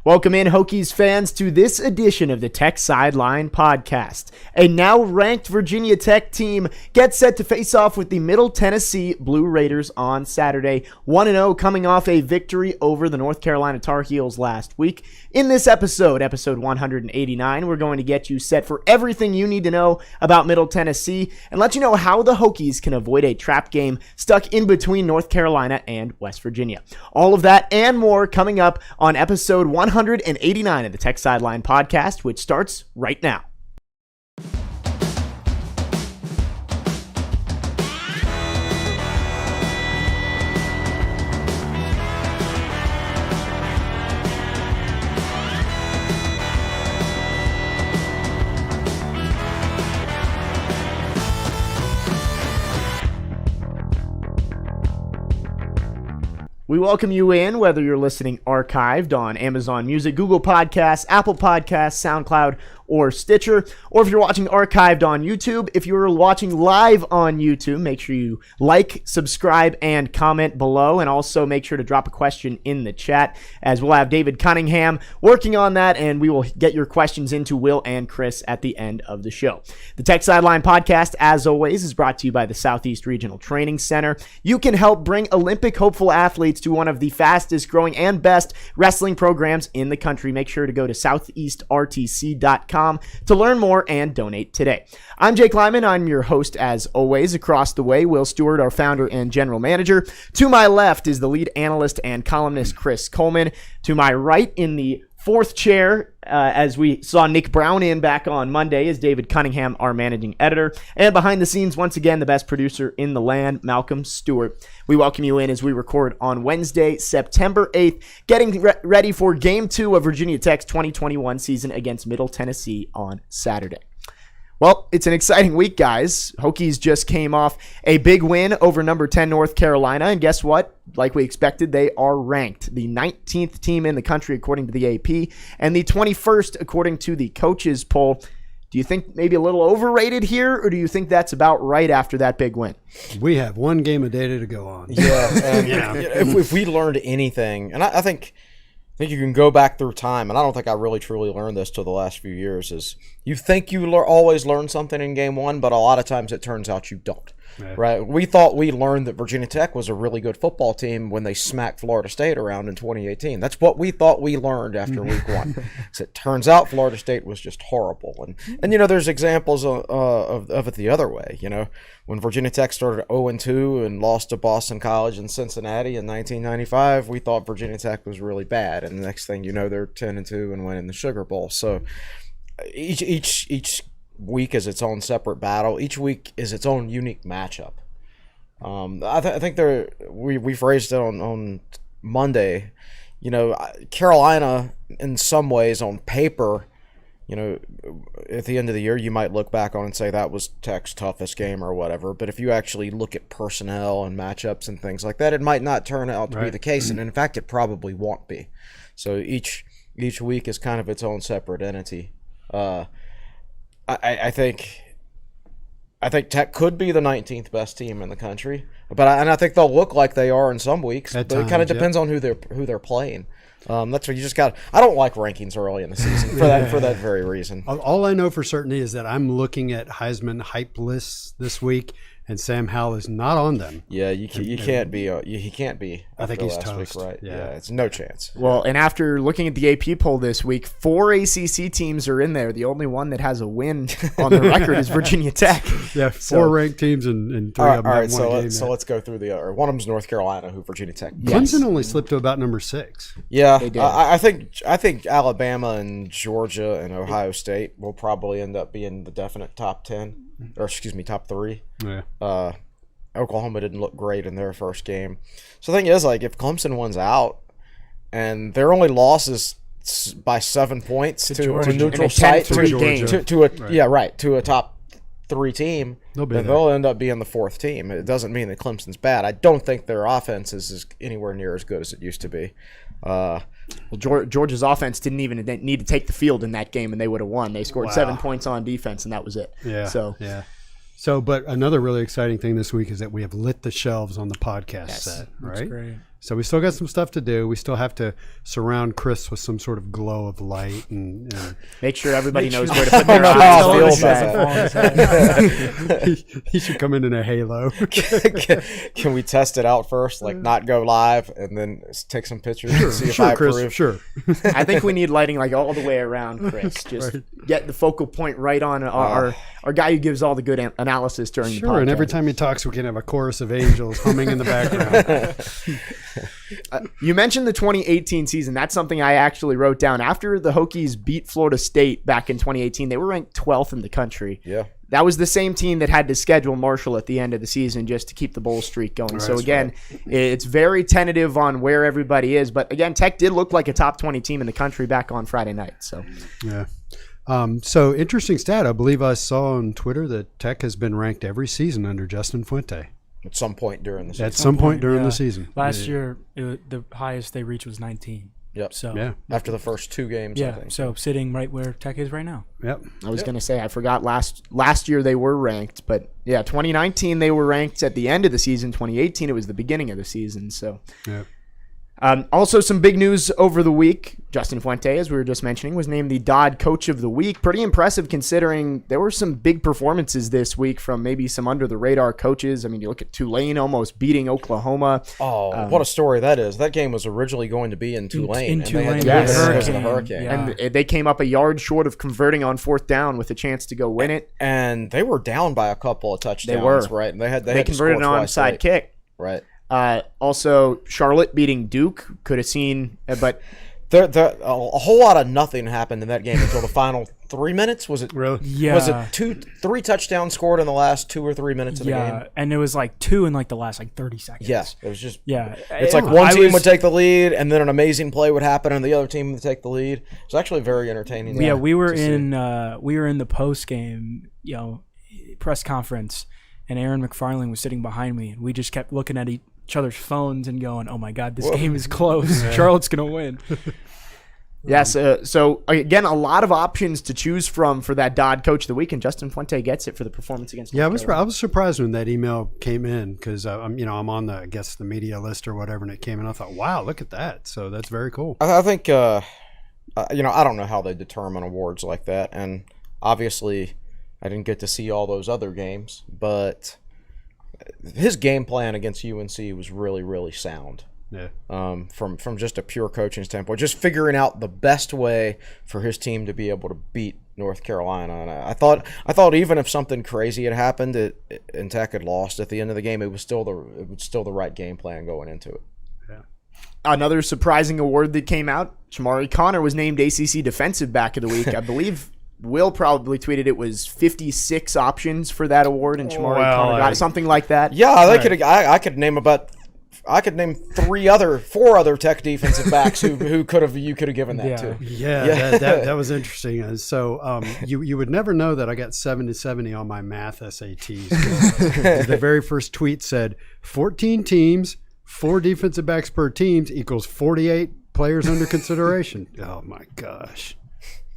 Welcome in, Hokies fans, to this edition of the Tech Sideline Podcast. A now-ranked Virginia Tech team gets set to face off with the Middle Tennessee Blue Raiders on Saturday, 1-0, coming off a victory over the North Carolina Tar Heels last week. In this episode 189, we're going to get you set for everything you need to know about Middle Tennessee and let you know how the Hokies can avoid a trap game stuck in between North Carolina and West Virginia. All of that and more coming up on episode 189 of the Tech Sideline Podcast, which starts right now. We welcome you in, whether you're listening archived on Amazon Music, Google Podcasts, Apple Podcasts, SoundCloud, or Stitcher, or if you're watching archived on YouTube. If you're watching live on YouTube, make sure you like, subscribe, and comment below, and also make sure to drop a question in the chat, as we'll have David Cunningham working on that, and we will get your questions into Will and Chris at the end of the show. The Tech Sideline Podcast, as always, is brought to you by the Southeast Regional Training Center. You can help bring Olympic hopeful athletes to one of the fastest growing and best wrestling programs in the country. Make sure to go to southeastrtc.com to learn more and donate today. I'm Jake Lyman. I'm your host as always. Across the way, Will Stewart, our founder and general manager. To my left is the lead analyst and columnist Chris Coleman. To my right in the fourth chair, as we saw Nick Brown in back on Monday, is David Cunningham, our managing editor. And behind the scenes, once again, the best producer in the land, Malcolm Stewart. We welcome you in as we record on Wednesday, September 8th, getting ready for Game 2 of Virginia Tech's 2021 season against Middle Tennessee on Saturday. Well, it's an exciting week, guys. Hokies just came off a big win over number 10 North Carolina, and guess what? Like we expected, they are ranked the 19th team in the country according to the AP, and the 21st according to the coaches poll. Do you think maybe a little overrated here, or do you think that's about right after that big win? We have one game of data to go on. Yeah, if we learned anything, and I think you can go back through time, and I don't think I really truly learned this till the last few years, is you think you always learn something in game one, but a lot of times it turns out you don't. Yeah. Right? We thought we learned that Virginia Tech was a really good football team when they smacked Florida State around in 2018. That's what we thought we learned after week one. So it turns out Florida State was just horrible. And you know, there's examples of it the other way. You know, when Virginia Tech started 0-2 and lost to Boston College and Cincinnati in 1995, we thought Virginia Tech was really bad. And the next thing you know, they're 10-2 and winning the Sugar Bowl. So each week is its own separate battle. Each week is its own unique matchup. I think we phrased it on Monday. You know, Carolina, in some ways, on paper, you know, at the end of the year, you might look back on and say that was Tech's toughest game or whatever. But if you actually look at personnel and matchups and things like that, it might not turn out to be the case. And in fact, it probably won't be. So each week is kind of its own separate entity. I think Tech could be the 19th best team in the country, but I think they'll look like they are in some weeks. But it kind of depends on who they're playing. That's what you just got. I don't like rankings early in the season for that very reason. All I know for certainty is that I'm looking at Heisman hype lists this week, and Sam Howell is not on them. Yeah, you can't be. He can't be. I think he's toast. Week, right? Yeah, it's no chance. Well, and after looking at the AP poll this week, 4 ACC teams are in there. The only one that has a win on the record is Virginia Tech. Yeah, 4 ranked teams and 3 of them have one game. So let's go through the other. One of them's North Carolina, who Virginia Tech. Clemson only slipped to about number 6. Yeah, they did. I think Alabama and Georgia and Ohio State will probably end up being the definite top 10, or excuse me, top 3. Yeah. Oklahoma didn't look great in their first game. So the thing is, like, if Clemson wins out and their only loss is by 7 points to a neutral site to a top 3 team, they'll end up being the 4th team. It doesn't mean that Clemson's bad. I don't think their offense is anywhere near as good as it used to be. Well, Georgia's offense didn't even need to take the field in that game, and they would have won. They scored 7 points on defense, and that was it. Yeah. So, but another really exciting thing this week is that we have lit the shelves on the podcast set, right? That's great. So we still got some stuff to do. We still have to surround Chris with some sort of glow of light and Make sure everybody knows where to put their eyes. he should come in a halo. Can we test it out first? Like not go live and then take some pictures and see if I approve? Chris, sure. I think we need lighting like all the way around, Chris. Just get the focal point right on our guy who gives all the good analysis during the podcast. Sure, and every time he talks, we can have a chorus of angels humming in the background. You mentioned the 2018 season. That's something I actually wrote down. After the Hokies beat Florida State back in 2018, they were ranked 12th in the country. Yeah. That was the same team that had to schedule Marshall at the end of the season just to keep the bowl streak going. Right, so again, it's very tentative on where everybody is. But again, Tech did look like a top 20 team in the country back on Friday night. So yeah. So interesting stat. I believe I saw on Twitter that Tech has been ranked every season under Justin Fuente. At some point during the season. At some point during the season. Last year, the highest they reached was 19. Yep. So yeah. After the first 2 games, I think. So sitting right where Tech is right now. Yep. I was going to say, I forgot last year they were ranked. But yeah, 2019 they were ranked at the end of the season. 2018 it was the beginning of the season. So. Yep. Also, some big news over the week. Justin Fuente, as we were just mentioning, was named the Dodd Coach of the Week. Pretty impressive considering there were some big performances this week from maybe some under-the-radar coaches. I mean, you look at Tulane almost beating Oklahoma. Oh, what a story that is. That game was originally going to be in Tulane. In Tulane, and they had to yes. because of the hurricane. Yeah. And they came up a yard short of converting on 4th down with a chance to go win it. And they were down by a couple of touchdowns, They were. right? And they had They to converted an score twice onside late. kick. Right. Also, Charlotte beating Duke. Could have seen, but A whole lot of nothing happened in that game until the final 3 minutes. Was it Really? Yeah. Was it 3 touchdowns scored in the last 2 or 3 minutes of the game? And it was like 2 in like the last like 30 seconds. Yes, it was just. Yeah. It's like one team would take the lead, and then an amazing play would happen, and the other team would take the lead. It was actually very entertaining. Yeah, we were to see. in the post game, press conference, and Aaron McFarling was sitting behind me, and we just kept looking at each other's phones and going, "Oh my God, this game is close. Charlotte's gonna win." yes. So again, a lot of options to choose from for that Dodd Coach of the Week, and Justin Fuente gets it for the performance against. Yeah, North I was surprised when that email came in because I'm on the media list or whatever, and it came in. I thought, wow, look at that. So that's very cool. I think I don't know how they determine awards like that, and obviously I didn't get to see all those other games, but his game plan against UNC was really, really sound. Yeah. From just a pure coaching standpoint, just figuring out the best way for his team to be able to beat North Carolina. And I thought even if something crazy had happened and Tech had lost at the end of the game, it was still the right game plan going into it. Another surprising award that came out, Shamari Connor was named ACC Defensive Back of the Week. I believe Will probably tweeted it was 56 options for that award, and Shamari Connor got something like that. Yeah, I could name 4 other Tech defensive backs who you could have given that to. Yeah. That was interesting. And so you would never know that I got 70 on my math SATs. The very first tweet said 14 teams, 4 defensive backs per team equals 48 players under consideration. Oh my gosh.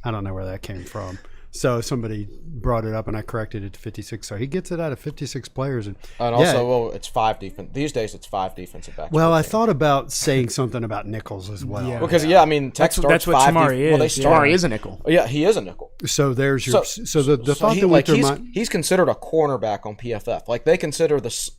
I don't know where that came from. So somebody brought it up, and I corrected it to 56. So he gets it out of 56 players. And also, it's 5 defense. These days, it's 5 defensive backs. Well, I thought about saying something about nickels as well. Yeah. Because I mean, Tech That's starts what 5 Shamari is. Well, they Yeah. start. Shamari is a nickel. Yeah, he is a nickel. So there's your the thought he, that went through he's, my he's considered a cornerback on PFF. Like they consider that's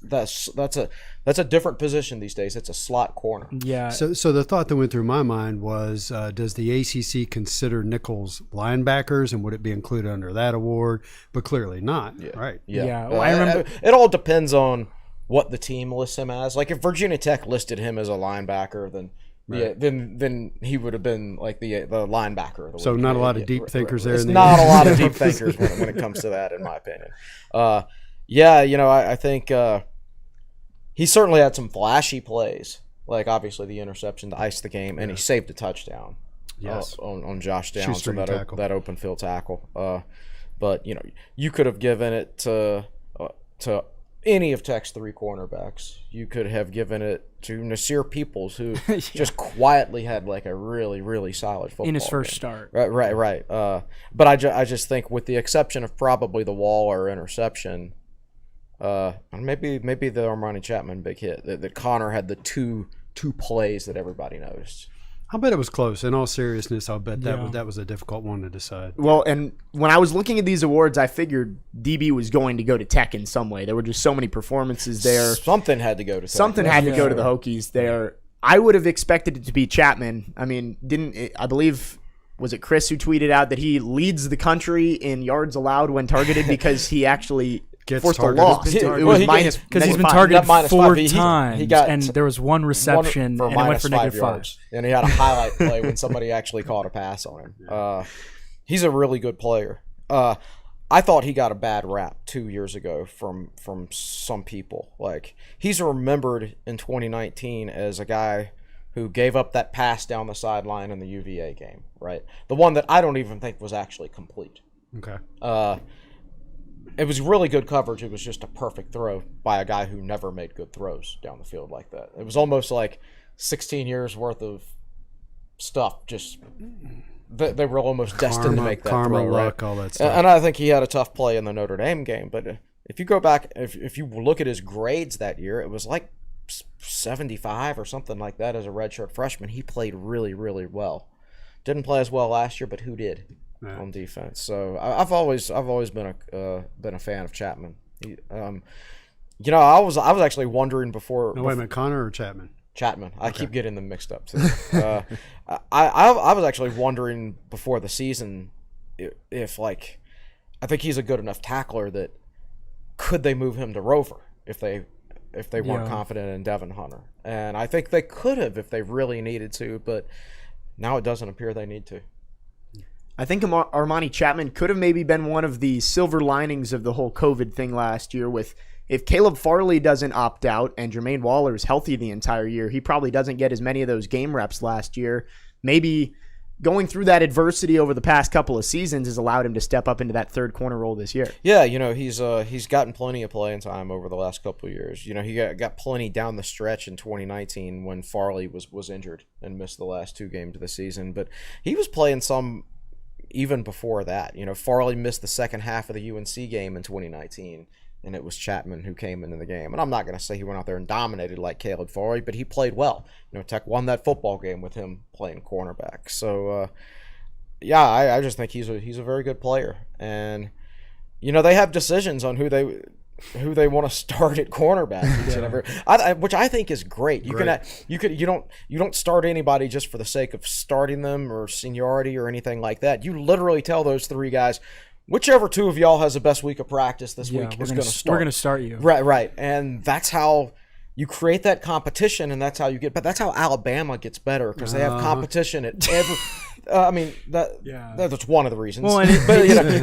a different position these days. It's a slot corner. Yeah. So the thought that went through my mind was, does the ACC consider nickels linebackers, and would it be included under that award? But clearly not, right? Yeah. Well, I remember it all depends on what the team lists him as. Like if Virginia Tech listed him as a linebacker, then then he would have been like the linebacker of the So week. not a lot of deep thinkers there. It's not a lot of deep thinkers when it comes to that, in my opinion. I think he certainly had some flashy plays, like obviously the interception to ice the game, and he saved a touchdown. Yes. On Josh Downs Shoestring for tackle. that open field tackle. But you could have given it to any of Tech's 3 cornerbacks. You could have given it to Nasir Peoples, who just quietly had like a really, really solid football in his first game. start. Right. But I just think, with the exception of probably the Waller interception, maybe the Armani Chapman big hit, that Connor had the 2 2 plays that everybody noticed. I bet it was close. In all seriousness, I'll bet that was a difficult one to decide. Well, and when I was looking at these awards, I figured DB was going to go to Tech in some way. There were just so many performances there. Something had to go to Tech. Something had to go to the Hokies there. I would have expected it to be Chapman. I mean, I believe, was it Chris who tweeted out that he leads the country in yards allowed when targeted because he actually forced a loss? It was minus because he's been -5. targeted -5. 4 times, and there was one reception, and it went for -5 yards. And he had a highlight play when somebody actually caught a pass on him. He's a really good player. I thought he got a bad rap 2 years ago from some people. Like, he's remembered in 2019 as a guy who gave up that pass down the sideline in the UVA game, right? The one that I don't even think was actually complete. Okay. It was really good coverage. It was just a perfect throw by a guy who never made good throws down the field like that. It was almost like 16 years worth of stuff. Just they were almost destined to make that throw. Luck, right? all that stuff. And I think he had a tough play in the Notre Dame game. But if you go back, if you look at his grades that year, it was like 75 or something like that as a redshirt freshman. He played really, really well. Didn't play as well last year, but who did? On defense. So I've always been a fan of Chapman. I was actually wondering before. No, wait a minute, Connor or Chapman? Chapman. I keep getting them mixed up too. I was actually wondering before the season if I think he's a good enough tackler that could they move him to Rover if they weren't confident in Devin Hunter, and I think they could have if they really needed to, but now it doesn't appear they need to. I think Armani Chapman could have maybe been one of the silver linings of the whole COVID thing last year. With if Caleb Farley doesn't opt out and Jermaine Waller is healthy the entire year, he probably doesn't get as many of those game reps last year. Maybe going through that adversity over the past couple of seasons has allowed him to step up into that third corner role this year. Yeah, he's gotten plenty of playing time over the last couple of years. He got plenty down the stretch in 2019 when Farley was injured and missed the last 2 games of the season, but he was playing some even before that. Farley missed the second half of the UNC game in 2019, and it was Chapman who came into the game. And I'm not going to say he went out there and dominated like Caleb Farley, but he played well. Tech won that football game with him playing cornerback. So, I just think he's a very good player. And, they have decisions on who they want to start at cornerback, which I think is great. You don't start anybody just for the sake of starting them or seniority or anything like that. You literally tell those 3 guys, whichever 2 of y'all has the best week of practice this week is going to start. We're going to start you. Right. And that's how you create that competition, and that's how you get. But that's how Alabama gets better, because they have competition at every. That's one of the reasons. Well,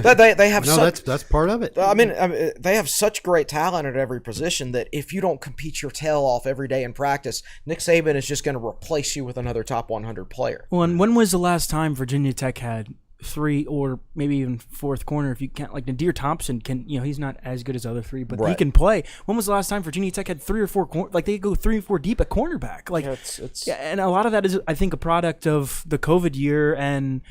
but they have. No, that's part of it. I mean, they have such great talent at every position that if you don't compete your tail off every day in practice, Nick Saban is just going to replace you with another top 100 player. Well, and when was the last time Virginia Tech had 3 or maybe even 4th corner, if you can't, like Nadir Thompson can, he's not as good as other 3, but he can play. When was the last time Virginia Tech had 3 or 4 they go 3 or 4 deep at cornerback? And a lot of that is, I think, a product of the COVID year, and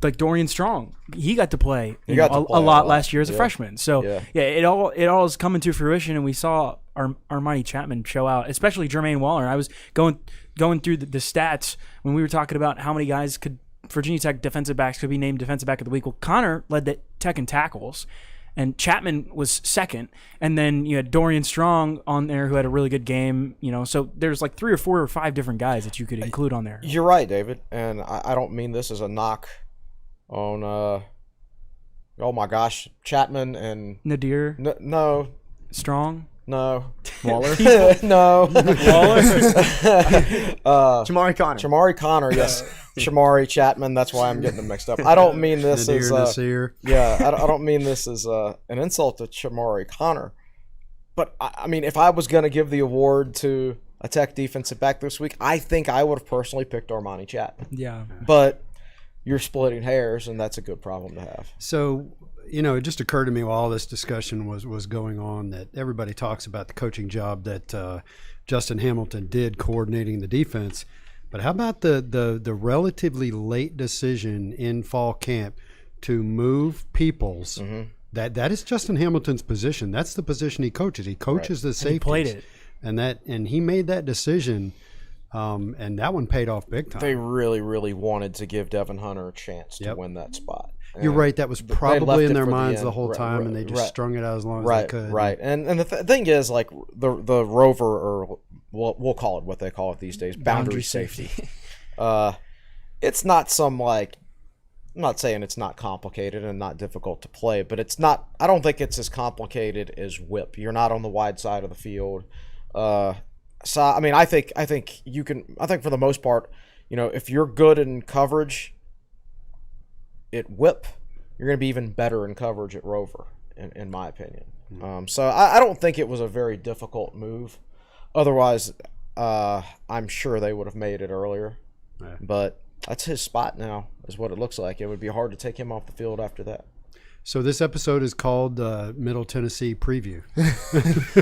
like Dorian Strong, he got to play a lot last year as a freshman. So it all is coming to fruition, and we saw Armani Chapman show out, especially Jermaine Waller. I was going through the stats when we were talking about how many guys Virginia Tech defensive backs could be named defensive back of the week. Well, Connor led the Tech in tackles, and Chapman was second. And then you had Dorian Strong on there who had a really good game. So there's like 3 or 4 or 5 different guys that you could include on there. You're right, David, and I don't mean this as a knock on. Oh my gosh, Chapman and Nadir. No. Strong. No. Waller? No. Waller? Chamari Connor, yes. Chamari Chapman, that's why I'm getting them mixed up. I don't mean this as I don't mean this as an insult to Chamari Connor. But I mean, if I was going to give the award to a Tech defensive back this week, I think I would have personally picked Armani Chapman. Yeah. But you're splitting hairs, and that's a good problem to have. So, it just occurred to me while all this discussion was going on that everybody talks about the coaching job that Justin Hamilton did coordinating the defense. But how about the relatively late decision in fall camp to move Peoples? Mm-hmm. That is Justin Hamilton's position. That's the position he coaches. He coaches the safeties. He played it. And he made that decision And that one paid off big time. They really, really wanted to give Devin Hunter a chance to win that spot. You're right. That was probably in their minds the whole time, and they just strung it out as long as they could. Right. And the thing is, like, the rover, or we'll call it what they call it these days, boundary safety. It's not some, like, I'm not saying it's not complicated and not difficult to play, but it's not. I don't think it's as complicated as whip. You're not on the wide side of the field. So I mean, I think you can. I think for the most part, if you're good in coverage at whip, you're going to be even better in coverage at rover, in my opinion. So I don't think it was a very difficult move. Otherwise, I'm sure they would have made it earlier. Yeah. But that's his spot now, is what it looks like. It would be hard to take him off the field after that. So this episode is called Middle Tennessee Preview.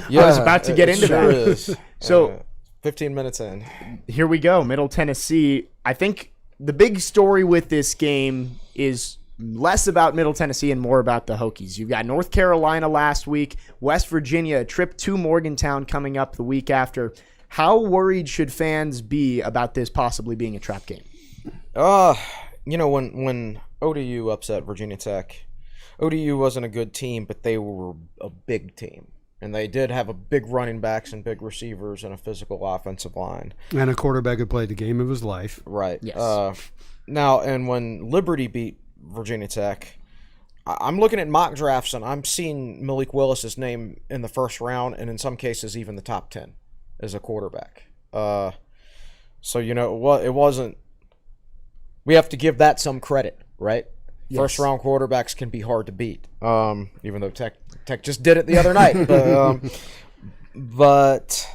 Yeah, I was about to get into that. Is. So 15 minutes in. Here we go, Middle Tennessee. I think the big story with this game is less about Middle Tennessee and more about the Hokies. You've got North Carolina last week, West Virginia, a trip to Morgantown coming up the week after. How worried should fans be about this possibly being a trap game? When ODU upset Virginia Tech, ODU wasn't a good team, but they were a big team. And they did have a big running backs and big receivers and a physical offensive line. And a quarterback who played the game of his life. Right. Yes. Now, and when Liberty beat Virginia Tech, I'm looking at mock drafts, and I'm seeing Malik Willis's name in the first round, and in some cases even the top 10 as a quarterback. So, it wasn't – we have to give that some credit, right? Yes. First-round quarterbacks can be hard to beat, even though Tech just did it the other night. But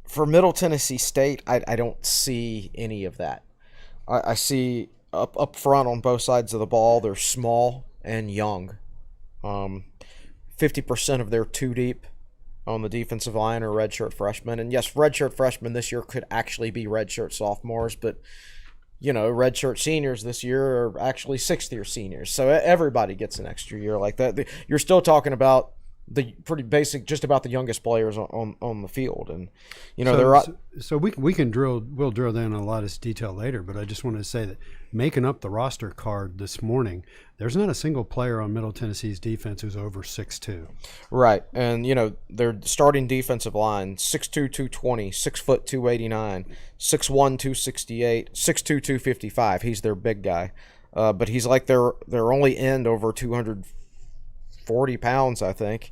for Middle Tennessee State, I don't see any of that. I see up front on both sides of the ball, they're small and young. 50% of their two deep on the defensive line are redshirt freshmen. And yes, redshirt freshmen this year could actually be redshirt sophomores, but redshirt seniors this year are actually sixth-year seniors. So everybody gets an extra year like that. You're still talking about the pretty basic, just about the youngest players on the field, and so we'll drill down on a lot of detail later. But I just wanted to say that making up the roster card this morning, there's not a single player on Middle Tennessee's defense who's over 6'2". Right, and their starting defensive line 6'2", 220, 6 foot 289, 6'1", 268, 6'2", 255. He's their big guy, but he's like their only end over 240 pounds, I think.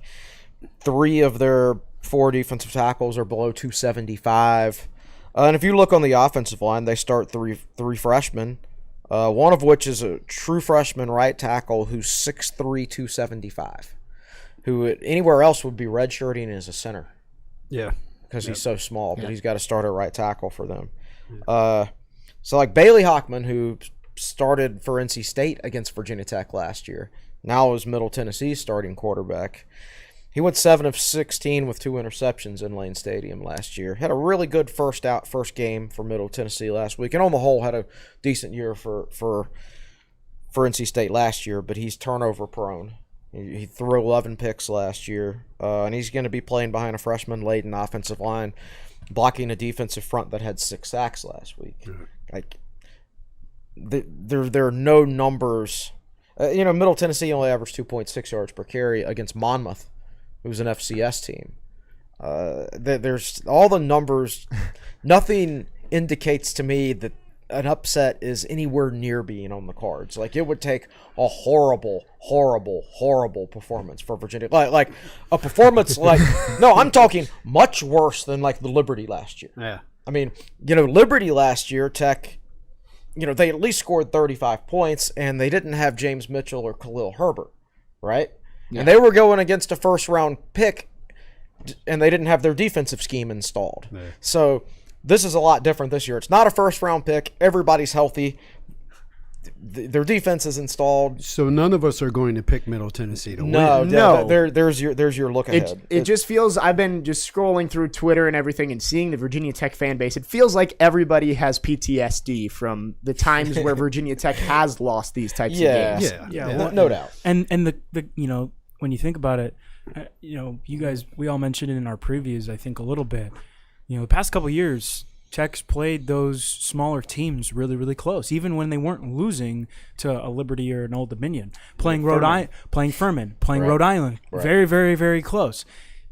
3 of their 4 defensive tackles are below 275. And if you look on the offensive line, they start three freshmen, one of which is a true freshman right tackle who's 6'3", 275, who anywhere else would be redshirting as a center. Yeah. Because he's so small, but he's got to start at right tackle for them. So like Bailey Hockman, who started for NC State against Virginia Tech last year, now is Middle Tennessee's starting quarterback. He went 7 of 16 with 2 interceptions in Lane Stadium last year. Had a really good first game for Middle Tennessee last week, and on the whole had a decent year for NC State last year, but he's turnover prone. He threw 11 picks last year, and he's going to be playing behind a freshman-laden offensive line, blocking a defensive front that had 6 sacks last week. Like, there are no numbers. Middle Tennessee only averaged 2.6 yards per carry against Monmouth, who's an FCS team. There's all the numbers. Nothing indicates to me that an upset is anywhere near being on the cards. Like, it would take a horrible, horrible, horrible performance for Virginia. Like a performance like no, I'm talking much worse than like the Liberty last year. Yeah. I mean, Liberty last year, Tech, they at least scored 35 points, and they didn't have James Mitchell or Khalil Herbert, right? Yeah. And they were going against a first-round pick, and they didn't have their defensive scheme installed. Yeah. So this is a lot different this year. It's not a first-round pick. Everybody's healthy. Their defense is installed. So none of us are going to pick Middle Tennessee to win. No. There's your look ahead. It just feels, I've been just scrolling through Twitter and everything and seeing the Virginia Tech fan base. It feels like everybody has PTSD from the times where Virginia Tech has lost these types of games. Yeah. No doubt. And the when you think about it, you guys, we all mentioned it in our previews, I think a little bit. the past couple of years, Tech's played those smaller teams really, really close, even when they weren't losing to a Liberty or an Old Dominion. Playing playing Furman, playing Rhode Island, very, very, very close.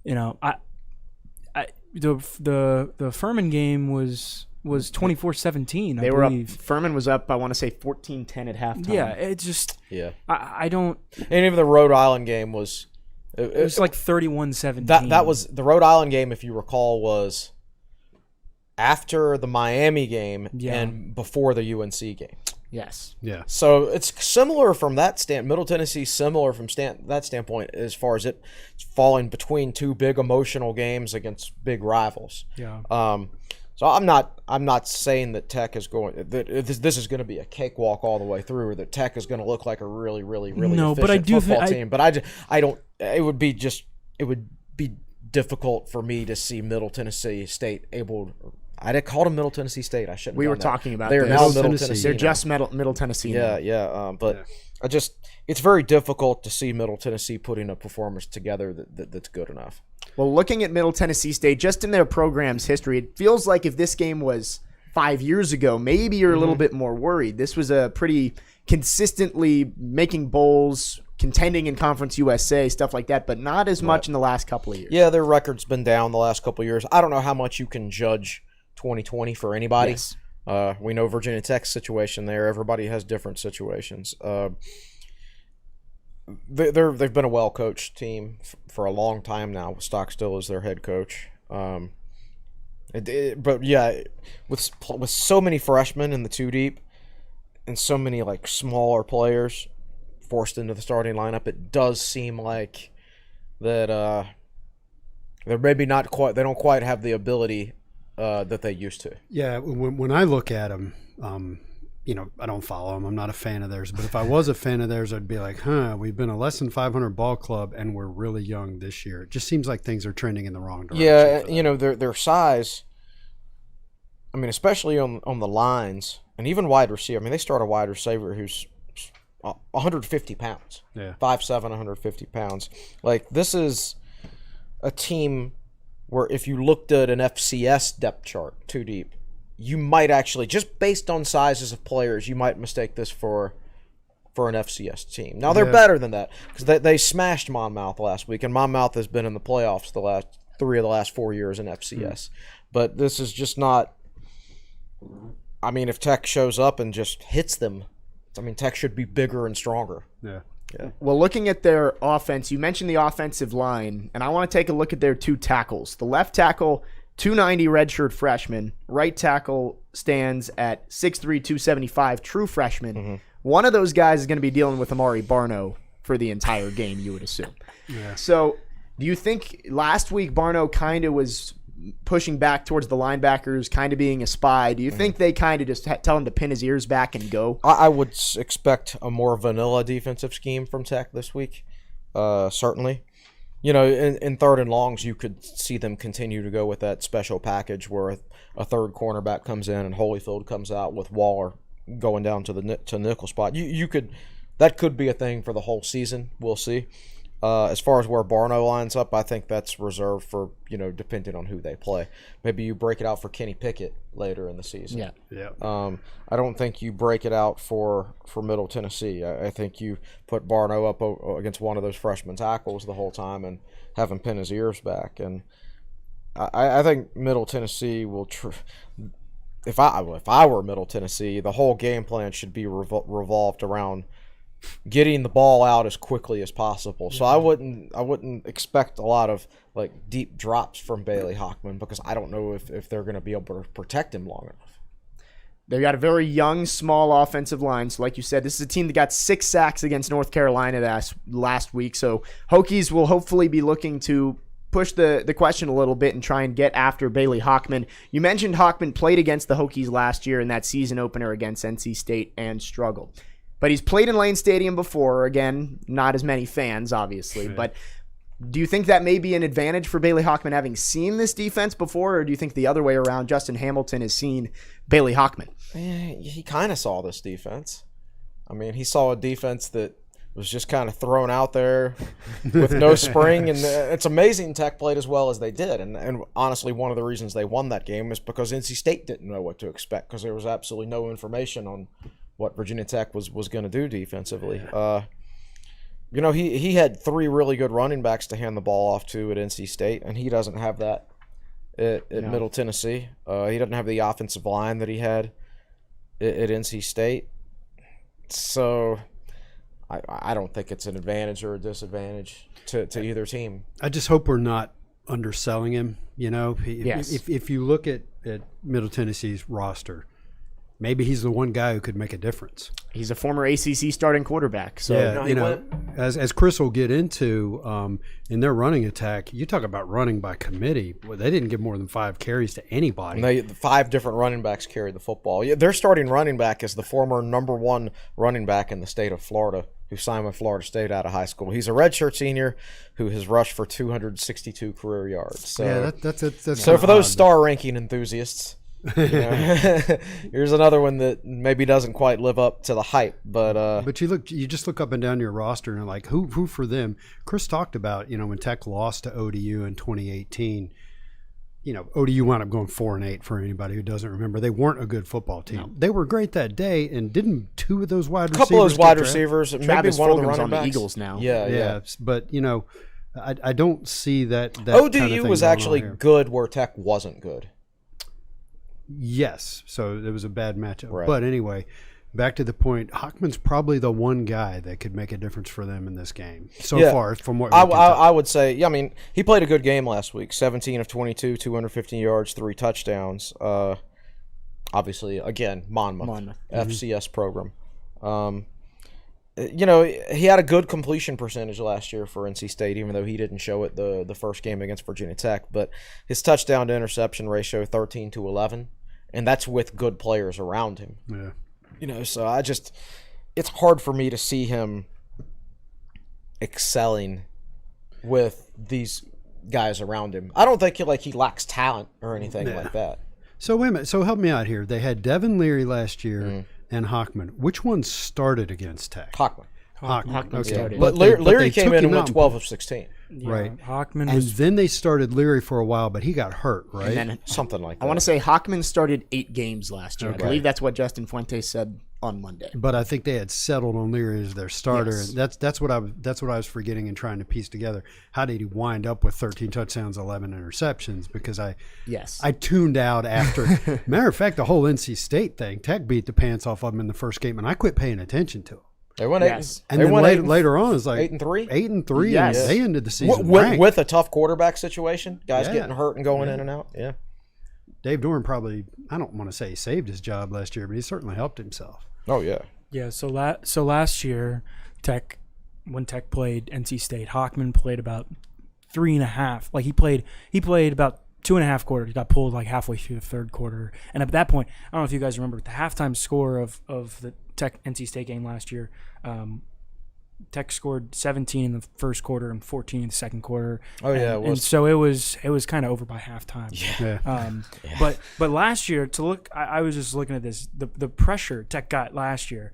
The Furman game was 24-17. They were up. Furman was up, I want to say 14-10 at halftime. Yeah, it just. Yeah. I don't. And even the Rhode Island game was. It was like 31-17. That was the Rhode Island game, if you recall, was after the Miami game and before the UNC game. Yes. Yeah. So it's similar from that Middle Tennessee, similar from that standpoint as far as it's falling between two big emotional games against big rivals. Yeah. So I'm not saying that Tech is this is going to be a cakewalk all the way through, or that Tech is going to look like a really, really, really efficient football team. But I don't. It would be difficult for me to see Middle Tennessee State able. I did call them Middle Tennessee State. I shouldn't. We were talking about. They're now Middle Tennessee. They're just Middle Tennessee. Yeah. It's very difficult to see Middle Tennessee putting a performance together that's good enough. Well, looking at Middle Tennessee State, just in their program's history, it feels like if this game was 5 years ago, maybe you're a little bit more worried. This was a pretty consistently making bowls, contending in Conference USA, stuff like that, but not as much in the last couple of years. Yeah, their record's been down the last couple of years. I don't know how much you can judge 2020 for anybody. Yes. We know Virginia Tech's situation there. Everybody has different situations. They've been a well-coached team for a long time now, with Stockstill as their head coach. But yeah, with so many freshmen in the two deep and so many like smaller players forced into the starting lineup, it does seem like that they're maybe not quite. They don't quite have the ability that they used to. Yeah, when I look at them, I don't follow them. I'm not a fan of theirs. But if I was a fan of theirs, I'd be like, we've been a less than 500 ball club, and we're really young this year. It just seems like things are trending in the wrong direction. Yeah, their size, I mean, especially on the lines, and even wide receiver. I mean, they start a wide receiver who's 150 pounds. Yeah. 5'7", 150 pounds. Like, this is a team where if you looked at an FCS depth chart, too deep, you might actually, just based on sizes of players, you might mistake this for an FCS team. Now, they're better than that, because they smashed Monmouth last week, and Monmouth has been in the playoffs the last 3 of the last 4 years in FCS. But this is just not, I mean, if Tech shows up and just hits them, I mean, Tech should be bigger and stronger. Yeah. Well, looking at their offense, you mentioned the offensive line, and I want to take a look at their two tackles. The left tackle, 290 redshirt freshman. Right tackle stands at 6'3", 275, true freshman. Mm-hmm. One of those guys is going to be dealing with Amari Barno for the entire game, you would assume. Yeah. So do you think last week Barno kind of was pushing back towards the linebackers, kind of being a spy? Do you think they kind of just tell him to pin his ears back and go? I would expect a more vanilla defensive scheme from Tech this week, certainly. In third and longs, you could see them continue to go with that special package where a third cornerback comes in and Holyfield comes out with Waller going down to the nickel spot. That could be a thing for the whole season. We'll see. As far as where Barno lines up, I think that's reserved for, depending on who they play. Maybe you break it out for Kenny Pickett later in the season. Yeah. I don't think you break it out for Middle Tennessee. I think you put Barno up against one of those freshman tackles the whole time and have him pin his ears back. And I think Middle Tennessee will if I were Middle Tennessee, the whole game plan should be revolved around getting the ball out as quickly as possible. So I wouldn't expect a lot of like deep drops from Bailey Hockman, because I don't know if they're going to be able to protect him long enough. They've got a very young, small offensive line. So like you said, this is a team that got 6 sacks against North Carolina last week. So Hokies will hopefully be looking to push the question a little bit and try and get after Bailey Hockman. You mentioned Hockman played against the Hokies last year in that season opener against NC State and struggled. But he's played in Lane Stadium before. Again, not as many fans, obviously. Sure. But do you think that may be an advantage for Bailey Hockman having seen this defense before, or do you think the other way around, Justin Hamilton has seen Bailey Hockman? He kind of saw this defense. I mean, he saw a defense that was just kind of thrown out there with no spring. And it's amazing Tech played as well as they did. And honestly, one of the reasons they won that game is because NC State didn't know what to expect because there was absolutely no information on what Virginia Tech was going to do defensively. He had 3 really good running backs to hand the ball off to at NC State, and he doesn't have that at Middle Tennessee. He doesn't have the offensive line that he had at NC State. So I don't think it's an advantage or a disadvantage to either team. I just hope we're not underselling him. Yes. If you look at Middle Tennessee's roster, maybe he's the one guy who could make a difference. He's a former ACC starting quarterback. So as Chris will get into in their running attack, you talk about running by committee. Well, they didn't give more than 5 carries to anybody. 5 different running backs carried the football. Yeah, their starting running back is the former number 1 running back in the state of Florida, who signed with Florida State out of high school. He's a redshirt senior who has rushed for 262 career yards. So, yeah, that's so for those star ranking enthusiasts. Here's another one that maybe doesn't quite live up to the hype, but you just look up and down your roster and like who for them. Chris talked about when Tech lost to ODU in 2018. ODU wound up going 4-8 for anybody who doesn't remember. They weren't a good football team. No. They were great that day, and didn't 2 of those wide receivers? A couple of those wide receivers, maybe Travis one of the Fulgham's running on backs. the Eagles now. Yeah. But I don't see that. ODU kind of thing was going actually on here. good where Tech wasn't good. Yes, so it was a bad matchup. Right. But anyway, back to the point, Hockman's probably the one guy that could make a difference for them in this game so far from what we can tell. I would say, he played a good game last week, 17 of 22, 215 yards, 3 touchdowns. Obviously, again, Monmouth. FCS program. He had a good completion percentage last year for NC State, even though he didn't show it the first game against Virginia Tech. But his touchdown to interception ratio, 13-11. And that's with good players around him. Yeah. So it's hard for me to see him excelling with these guys around him. I don't think he lacks talent or anything like that. So wait a minute. So help me out here. They had Devin Leary last year and Hockman. Which one started against Tech? Hockman. Hockman started. But Leary came in and went 12 of 16. Yeah, Right. Hockman And was then they started Leary for a while, but he got hurt, right? And then Something like that. I want to say Hockman started 8 games last year. Okay. I believe that's what Justin Fuentes said on Monday. But I think they had settled on Leary as their starter. Yes. And that's what I was forgetting and trying to piece together. How did he wind up with 13 touchdowns, 11 interceptions? Because I tuned out after. Matter of fact, the whole NC State thing, Tech beat the pants off of them in the first game, and I quit paying attention to them. They went Yes. And then later on, it's like 8-3. 8-3. Yes. And they ended the season with a tough quarterback situation, guys Yeah. getting hurt and going in and out. Yeah. Dave Dorn probably, I don't want to say he saved his job last year, but he certainly helped himself. Oh yeah. Yeah, so last year, when Tech played NC State, Hockman played about 3.5. Like he played about 2.5 quarters. He got pulled like halfway through the third quarter, and at that point, I don't know if you guys remember, but the halftime score of the Tech NC State game last year, Tech scored 17 in the first quarter and 14 in the second quarter. Oh yeah, and so it was kind of over by halftime. Yeah. But last year, I was just looking at this. The pressure Tech got last year,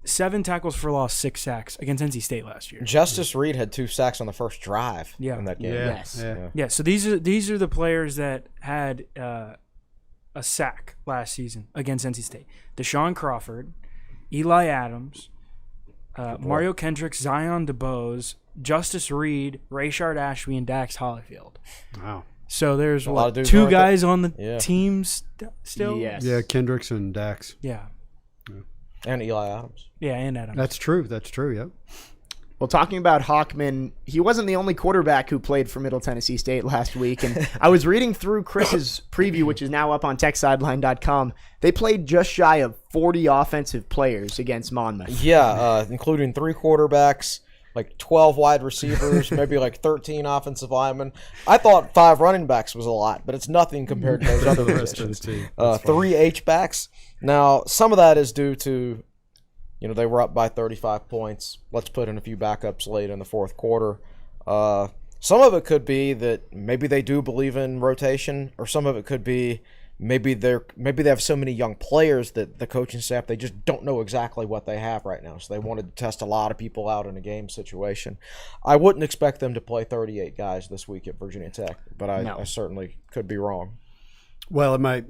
7 tackles for loss, 6 sacks against NC State last year. Justice Reed had 2 sacks on the first drive in that game. Yes. Yeah. So these are the players that had a sack last season against NC State: Deshaun Crawford, Eli Adams, Mario Kendricks, Zion DeBose, Justice Reed, Rayshard Ashby, and Dax Hollifield. Wow. So there's lot of dudes 2 like guys that. on the Yeah. team still. Yes. Yeah, Kendricks and Dax. Yeah. And Eli Adams. Yeah, and Adams. That's true. Yep. Well, talking about Hockman, he wasn't the only quarterback who played for Middle Tennessee State last week. And I was reading through Chris's preview, which is now up on TechSideline.com. They played just shy of 40 offensive players against Monmouth. Yeah, including 3 quarterbacks, like 12 wide receivers, maybe like 13 offensive linemen. I thought 5 running backs was a lot, but it's nothing compared to those other rest of the positions. team. 3 H-backs. Now, some of that is due to, they were up by 35 points. Let's put in a few backups late in the fourth quarter. Some of it could be that maybe they do believe in rotation, or some of it could be maybe they have so many young players that the coaching staff, they just don't know exactly what they have right now. So they wanted to test a lot of people out in a game situation. I wouldn't expect them to play 38 guys this week at Virginia Tech, but I certainly could be wrong. Well, it might,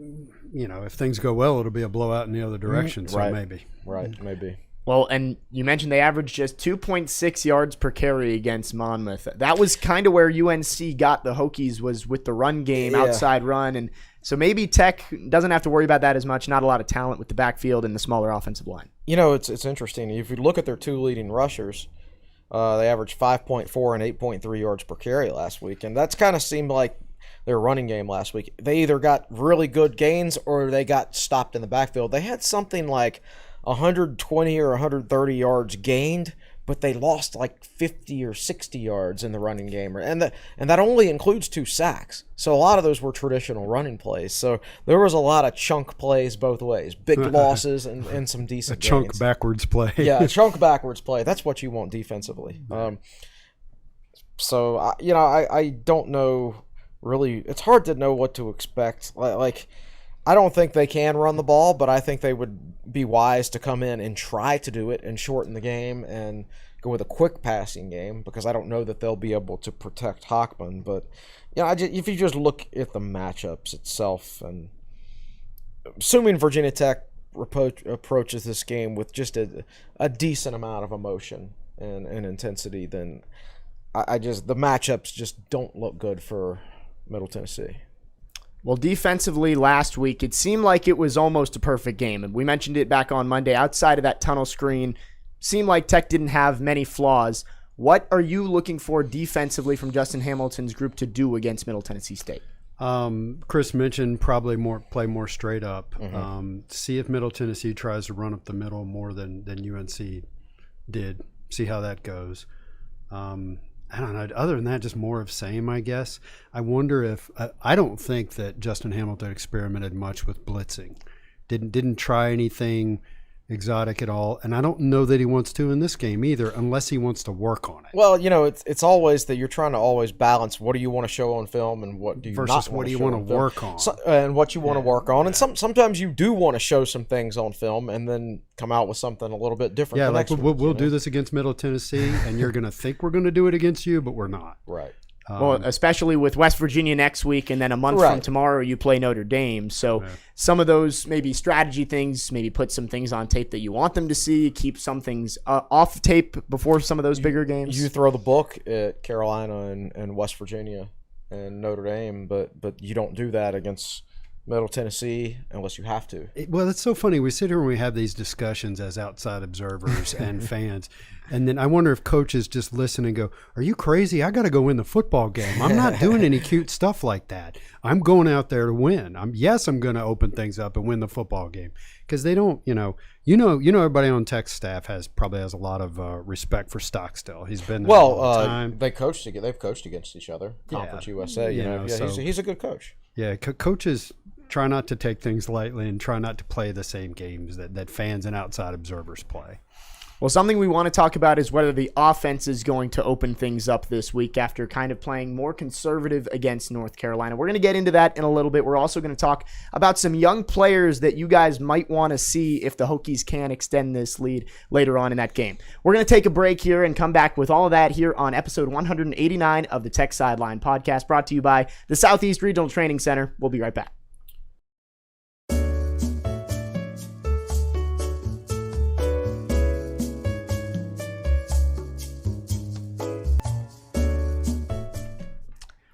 if things go well, it'll be a blowout in the other direction. So maybe. Right, maybe. Well, and you mentioned they averaged just 2.6 yards per carry against Monmouth. That was kind of where UNC got the Hokies, was with the run game, outside run. And so maybe Tech doesn't have to worry about that as much. Not a lot of talent with the backfield and the smaller offensive line. It's interesting. If you look at their two leading rushers, they averaged 5.4 and 8.3 yards per carry last week. And that's kind of seemed like their running game last week. They either got really good gains or they got stopped in the backfield. They had something like 120 or 130 yards gained, but they lost like 50 or 60 yards in the running game, and that only includes 2 sacks. So a lot of those were traditional running plays. So there was a lot of chunk plays both ways, big losses and some decent gains. Chunk backwards play. Yeah, chunk backwards play. That's what you want defensively. So I don't know really. It's hard to know what to expect. Like I don't think they can run the ball, but I think they would be wise to come in and try to do it and shorten the game and go with a quick passing game, because I don't know that they'll be able to protect Hockman. But if you just look at the matchups itself, and assuming Virginia Tech approaches this game with just a decent amount of emotion and intensity, then the matchups just don't look good for Middle Tennessee. Well, defensively last week, it seemed like it was almost a perfect game. And we mentioned it back on Monday. Outside of that tunnel screen, seemed like Tech didn't have many flaws. What are you looking for defensively from Justin Hamilton's group to do against Middle Tennessee State? Chris mentioned probably play more straight up. See if Middle Tennessee tries to run up the middle more than UNC did. See how that goes. I don't know. Other than that, just more of same, I guess. I wonder if I don't think that Justin Hamilton experimented much with blitzing. Didn't try anything exotic at all, and I don't know that he wants to in this game either, unless he wants to work on it. Well, it's always that you're trying to always balance what do you want to show on film and what do you versus not what do you want to work on, and what you want to work on. And sometimes you do want to show some things on film and then come out with something a little bit different. Yeah, like we'll do this against Middle Tennessee, and you're going to think we're going to do it against you, but we're not. Right. Well, especially with West Virginia next week, and then a month from tomorrow you play Notre Dame. So some of those maybe strategy things, maybe put some things on tape that you want them to see, keep some things off tape before some of those bigger games. You throw the book at Carolina and West Virginia and Notre Dame, but you don't do that against Middle Tennessee unless you have to. Well, it's so funny. We sit here and we have these discussions as outside observers and fans, and then I wonder if coaches just listen and go, "Are you crazy? I got to go win the football game. I'm not doing any cute stuff like that. I'm going out there to win. I'm going to open things up and win the football game." Because they don't, everybody on Tech's staff probably has a lot of respect for Stockstill. He's been there all the time. They've coached against each other. Conference USA, he's a good coach. Yeah, coaches try not to take things lightly and try not to play the same games that fans and outside observers play. Well, something we want to talk about is whether the offense is going to open things up this week after kind of playing more conservative against North Carolina. We're going to get into that in a little bit. We're also going to talk about some young players that you guys might want to see if the Hokies can extend this lead later on in that game. We're going to take a break here and come back with all of that here on episode 189 of the Tech Sideline Podcast, brought to you by the Southeast Regional Training Center. We'll be right back.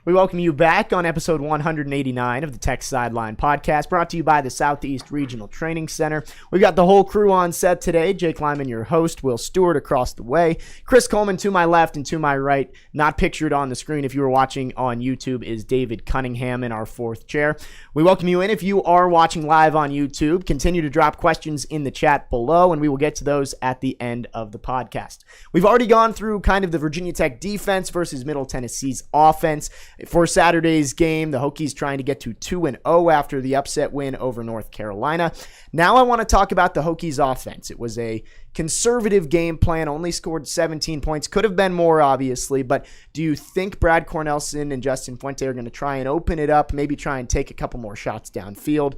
We welcome you back on episode 189 of the Tech Sideline Podcast, brought to you by the Southeast Regional Training Center. We've got the whole crew on set today. Jake Lyman, your host, Will Stewart across the way, Chris Coleman to my left and to my right, not pictured on the screen if you were watching on YouTube, is David Cunningham in our fourth chair. We welcome you in if you are watching live on YouTube. Continue to drop questions in the chat below, and we will get to those at the end of the podcast. We've already gone through kind of the Virginia Tech defense versus Middle Tennessee's offense. For Saturday's game, the Hokies trying to get to 2-0 after the upset win over North Carolina. Now I want to talk about the Hokies offense. It was a conservative game plan, only scored 17 points. Could have been more, obviously, but do you think Brad Cornelson and Justin Fuente are going to try and open it up, maybe try and take a couple more shots downfield,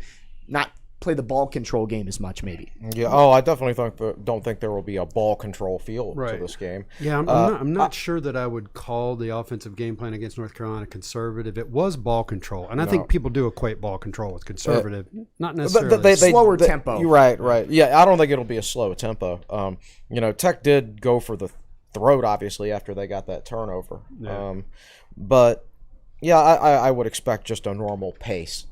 not play the ball control game as much, maybe? Yeah. Oh, I definitely don't think there will be a ball control feel to this game. Yeah, I'm not sure that I would call the offensive game plan against North Carolina conservative. It was ball control, and I think people do equate ball control with conservative, not necessarily slower tempo. You're right. Yeah, I don't think it'll be a slow tempo. Tech did go for the throat, obviously, after they got that turnover. Yeah. But yeah, I would expect just a normal pace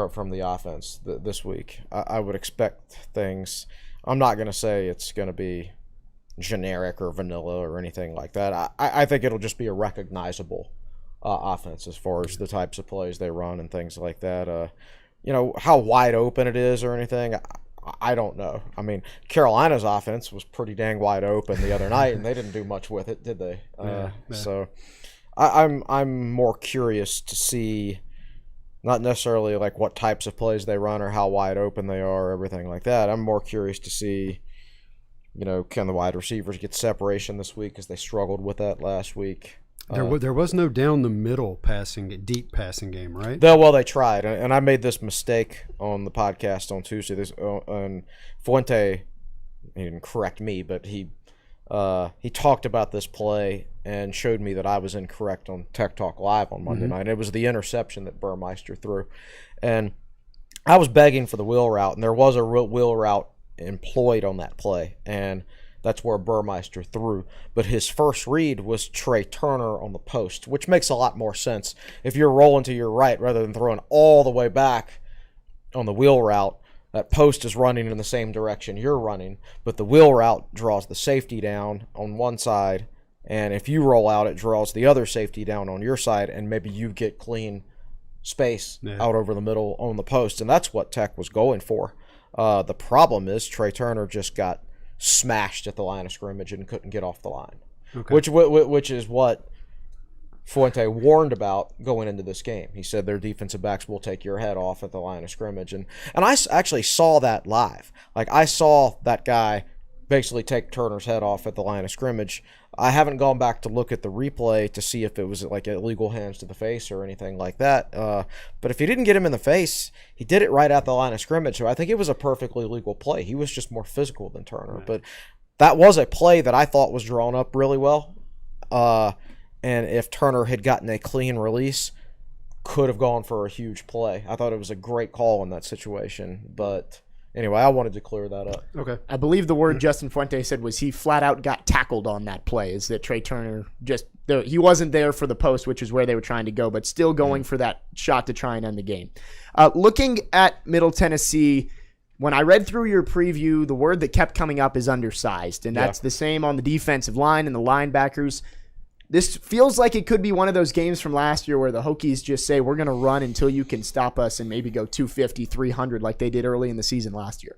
from the offense this week. I would expect things. I'm not going to say it's going to be generic or vanilla or anything like that. I think it'll just be a recognizable offense as far as the types of plays they run and things like that. How wide open it is or anything, I don't know. I mean, Carolina's offense was pretty dang wide open the other night, and they didn't do much with it, did they? Yeah. So I'm more curious to see, not necessarily like what types of plays they run or how wide open they are or everything like that. I'm more curious to see, can the wide receivers get separation this week because they struggled with that last week. There was no down the middle deep passing game, right? They tried, and I made this mistake on the podcast on Tuesday. And Fuente, he didn't correct me, but he talked about this play and showed me that I was incorrect on Tech Talk Live on Monday night. It was the interception that Burmeister threw. And I was begging for the wheel route, and there was a wheel route employed on that play, and that's where Burmeister threw. But his first read was Trey Turner on the post, which makes a lot more sense. If you're rolling to your right rather than throwing all the way back on the wheel route, that post is running in the same direction you're running, but the wheel route draws the safety down on one side, and if you roll out, it draws the other safety down on your side, and maybe you get clean space out over the middle on the post, and that's what Tech was going for. The problem is Trey Turner just got smashed at the line of scrimmage and couldn't get off the line, which is what Fuente warned about going into this game. He said their defensive backs will take your head off at the line of scrimmage. And I actually saw that live. Like, I saw that guy basically take Turner's head off at the line of scrimmage. I haven't gone back to look at the replay to see if it was like illegal hands to the face or anything like that. But if he didn't get him in the face, he did it right at the line of scrimmage. So I think it was a perfectly legal play. He was just more physical than Turner. Right. But that was a play that I thought was drawn up really well. And if Turner had gotten a clean release, could have gone for a huge play. I thought it was a great call in that situation. But anyway, I wanted to clear that up. Okay. I believe the word Justin Fuente said was he flat out got tackled on that play. Is that Trey Turner he wasn't there for the post, which is where they were trying to go, but still going for that shot to try and end the game. Looking at Middle Tennessee, when I read through your preview, the word that kept coming up is undersized, and that's the same on the defensive line and the linebackers. This feels like it could be one of those games from last year where the Hokies just say, we're going to run until you can stop us, and maybe go 250, 300 like they did early in the season last year.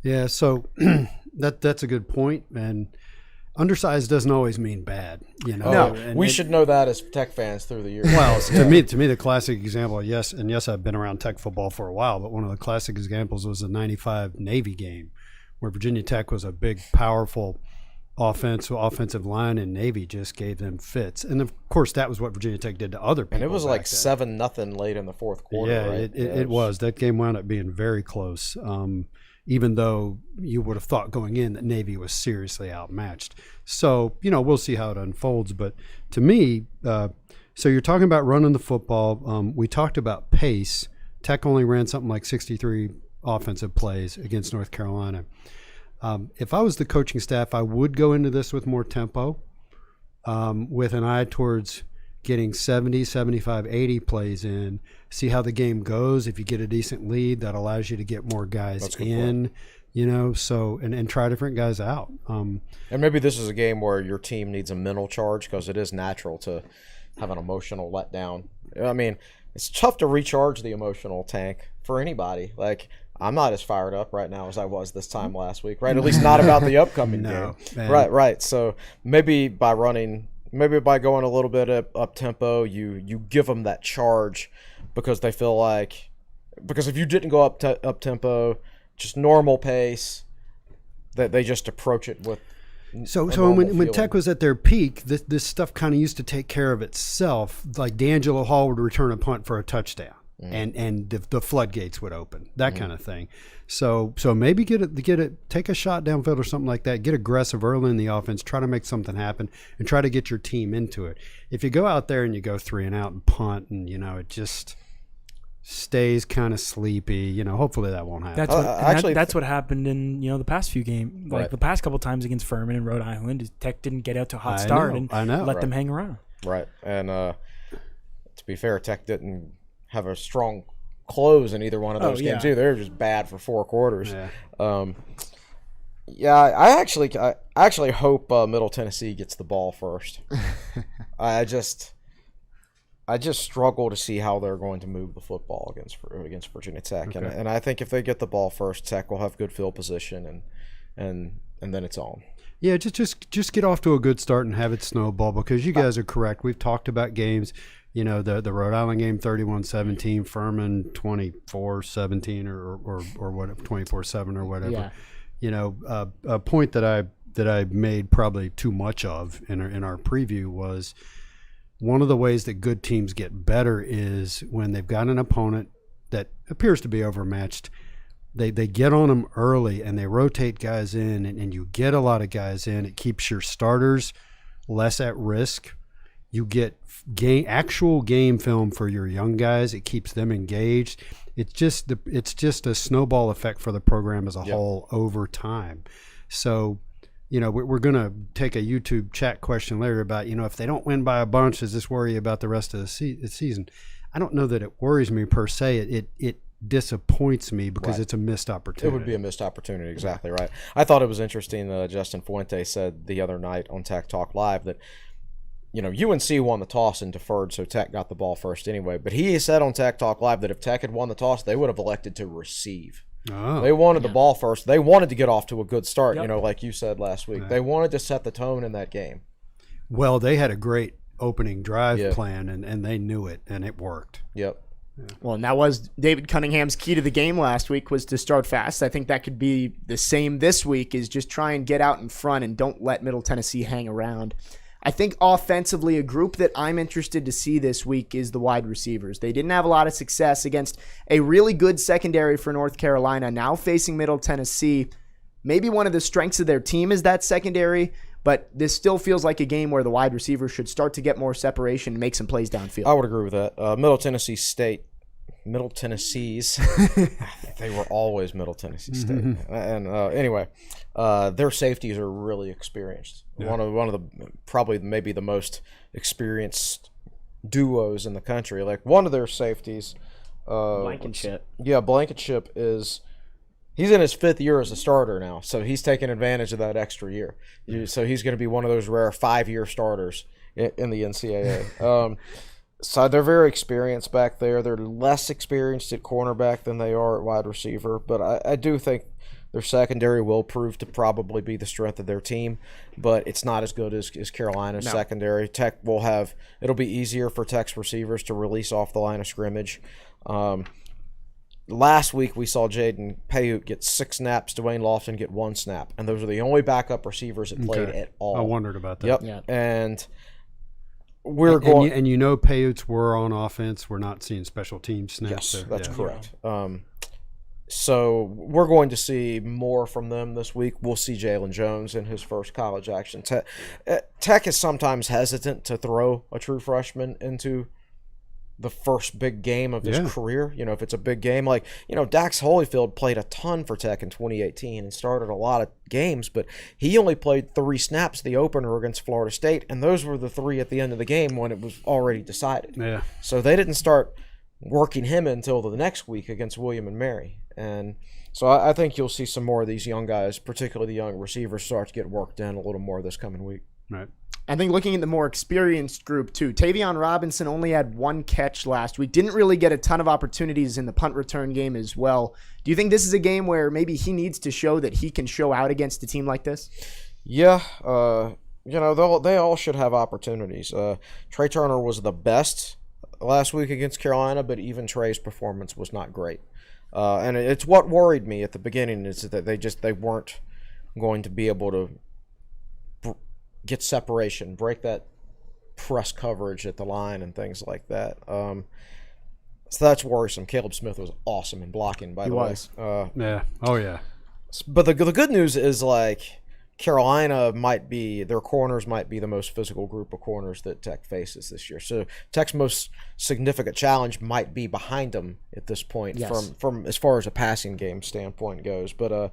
Yeah, so that's a good point. And undersized doesn't always mean bad. No, we should know that as Tech fans through the years. Well, to me, the classic example, yes, I've been around Tech football for a while, but one of the classic examples was the 95 Navy game where Virginia Tech was a big, powerful offensive line, and Navy just gave them fits. And of course, that was what Virginia Tech did to other people. And it was like 7-0 late in the fourth quarter. Yeah, right? it was. That game wound up being very close. Even though you would have thought going in that Navy was seriously outmatched. So, we'll see how it unfolds. But to me, so you're talking about running the football. We talked about pace. Tech only ran something like 63 offensive plays against North Carolina. If I was the coaching staff, I would go into this with more tempo, with an eye towards getting 70, 75, 80 plays in, see how the game goes. If you get a decent lead, that allows you to get more guys in, so and try different guys out. And maybe this is a game where your team needs a mental charge, because it is natural to have an emotional letdown. I mean, it's tough to recharge the emotional tank for anybody. Like, I'm not as fired up right now as I was this time last week, right? At least not about the upcoming game. Man. Right. So maybe by running, maybe by going a little bit up tempo, you give them that charge because they feel like, because if you didn't go up tempo, just normal pace, that they just approach it with. So when Tech was at their peak, this stuff kind of used to take care of itself. Like D'Angelo Hall would return a punt for a touchdown, and the floodgates would open, that kind of thing. So maybe take a shot downfield or something like that. Get aggressive early in the offense. Try to make something happen, and try to get your team into it. If you go out there and you go 3 and out and punt, and it just stays kind of sleepy, hopefully that won't happen. That's what happened in the past few games, like Right. the past couple times against Furman and Rhode Island. Tech didn't get out to a hot start and let them hang around. Right, and to be fair, Tech didn't have a strong close in either one of those games either. They were just bad for 4 quarters. I actually hope Middle Tennessee gets the ball first. I just struggle to see how they're going to move the football against Virginia Tech, and I think if they get the ball first, Tech will have good field position, and then it's on. Yeah, just get off to a good start and have it snowball, because you guys are correct. We've talked about games, the Rhode Island game 31-17, Furman 24-17 or whatever, 24-7 or whatever. Yeah. A point that I made probably too much of in our preview was, one of the ways that good teams get better is when they've got an opponent that appears to be overmatched, they get on them early and they rotate guys in, and you get a lot of guys in. It keeps your starters less at risk. You get actual game film for your young guys. It keeps them engaged. It's just a snowball effect for the program as a whole over time. So, we're going to take a YouTube chat question later about, if they don't win by a bunch, does this worry you about the rest of the season? I don't know that it worries me per se. It disappoints me because it's a missed opportunity. It would be a missed opportunity, exactly right. I thought it was interesting. Justin Fuente said the other night on Tech Talk Live that, UNC won the toss and deferred, so Tech got the ball first anyway. But he said on Tech Talk Live that if Tech had won the toss, they would have elected to receive. Oh. They wanted the ball first. They wanted to get off to a good start, like you said last week. Right. They wanted to set the tone in that game. Well, they had a great opening drive plan, and they knew it, and it worked. Yep. Well, and that was David Cunningham's key to the game last week, was to start fast. I think that could be the same this week, is just try and get out in front and don't let Middle Tennessee hang around. I think offensively, a group that I'm interested to see this week is the wide receivers. They didn't have a lot of success against a really good secondary for North Carolina. Now facing Middle Tennessee, maybe one of the strengths of their team is that secondary, but this still feels like a game where the wide receivers should start to get more separation and make some plays downfield. I would agree with that. Middle Tennessee's, they were always Middle Tennessee State. And anyway, their safeties are really experienced. Yeah. One of the probably maybe the most experienced duos in the country. Like one of their safeties, Blankenship. Yeah, Blankenship he's in his 5th year as a starter now, so he's taking advantage of that extra year. So he's going to be one of those rare 5-year starters in the NCAA. So they're very experienced back there. They're less experienced at cornerback than they are at wide receiver, but I do think their secondary will prove to probably be the strength of their team, but it's not as good as Carolina's secondary. Tech it'll be easier for Tech's receivers to release off the line of scrimmage. Last week we saw Jaden Payut get 6 snaps, Dwayne Lawson get 1 snap, and those are the only backup receivers that played at all. I wondered about that. Yep. Yeah. And Payuts were on offense. We're not seeing special team snaps. Yes, that's correct. So we're going to see more from them this week. We'll see Jalen Jones in his first college action. Tech is sometimes hesitant to throw a true freshman into the first big game of his career. If it's a big game, like, Dax Holyfield played a ton for Tech in 2018 and started a lot of games, but he only played 3 snaps the opener against Florida State, and those were the 3 at the end of the game when it was already decided. Yeah. So they didn't start working him until the next week against William and Mary. And so I think you'll see some more of these young guys, particularly the young receivers, start to get worked in a little more this coming week. Right. I think looking at the more experienced group too, Tavion Robinson only had 1 catch last week. Didn't really get a ton of opportunities in the punt return game as well. Do you think this is a game where maybe he needs to show that he can show out against a team like this? Yeah. they all should have opportunities. Trey Turner was the best last week against Carolina, but even Trey's performance was not great. And it's what worried me at the beginning is that they weren't going to be able to get separation, break that press coverage at the line and things like that. So that's worrisome. Caleb Smith was awesome in blocking, by the way. Yeah. Oh, yeah. But the good news is, like, Carolina their corners might be the most physical group of corners that Tech faces this year. So Tech's most significant challenge might be behind them at this point from as far as a passing game standpoint goes. But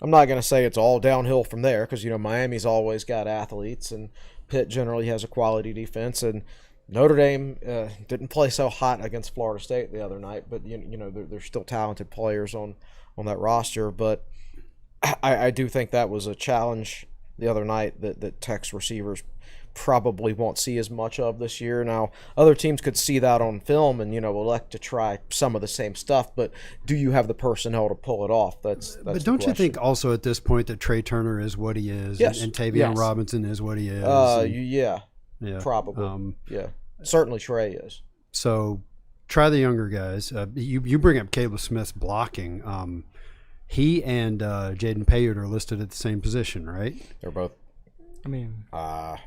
I'm not going to say it's all downhill from there because, Miami's always got athletes and Pitt generally has a quality defense. And Notre Dame didn't play so hot against Florida State the other night, but, they're still talented players on that roster. But I do think that was a challenge the other night that Tech's receivers probably won't see as much of this year. Now, other teams could see that on film and, elect to try some of the same stuff, but do you have the personnel to pull it off? That's But don't you think also at this point that Trey Turner is what he is and Tavion Robinson is what he is? Yeah, probably. Yeah, certainly Trey is. So try the younger guys. You bring up Caleb Smith's blocking. He and Jaden Payard are listed at the same position, right? They're both. I mean, I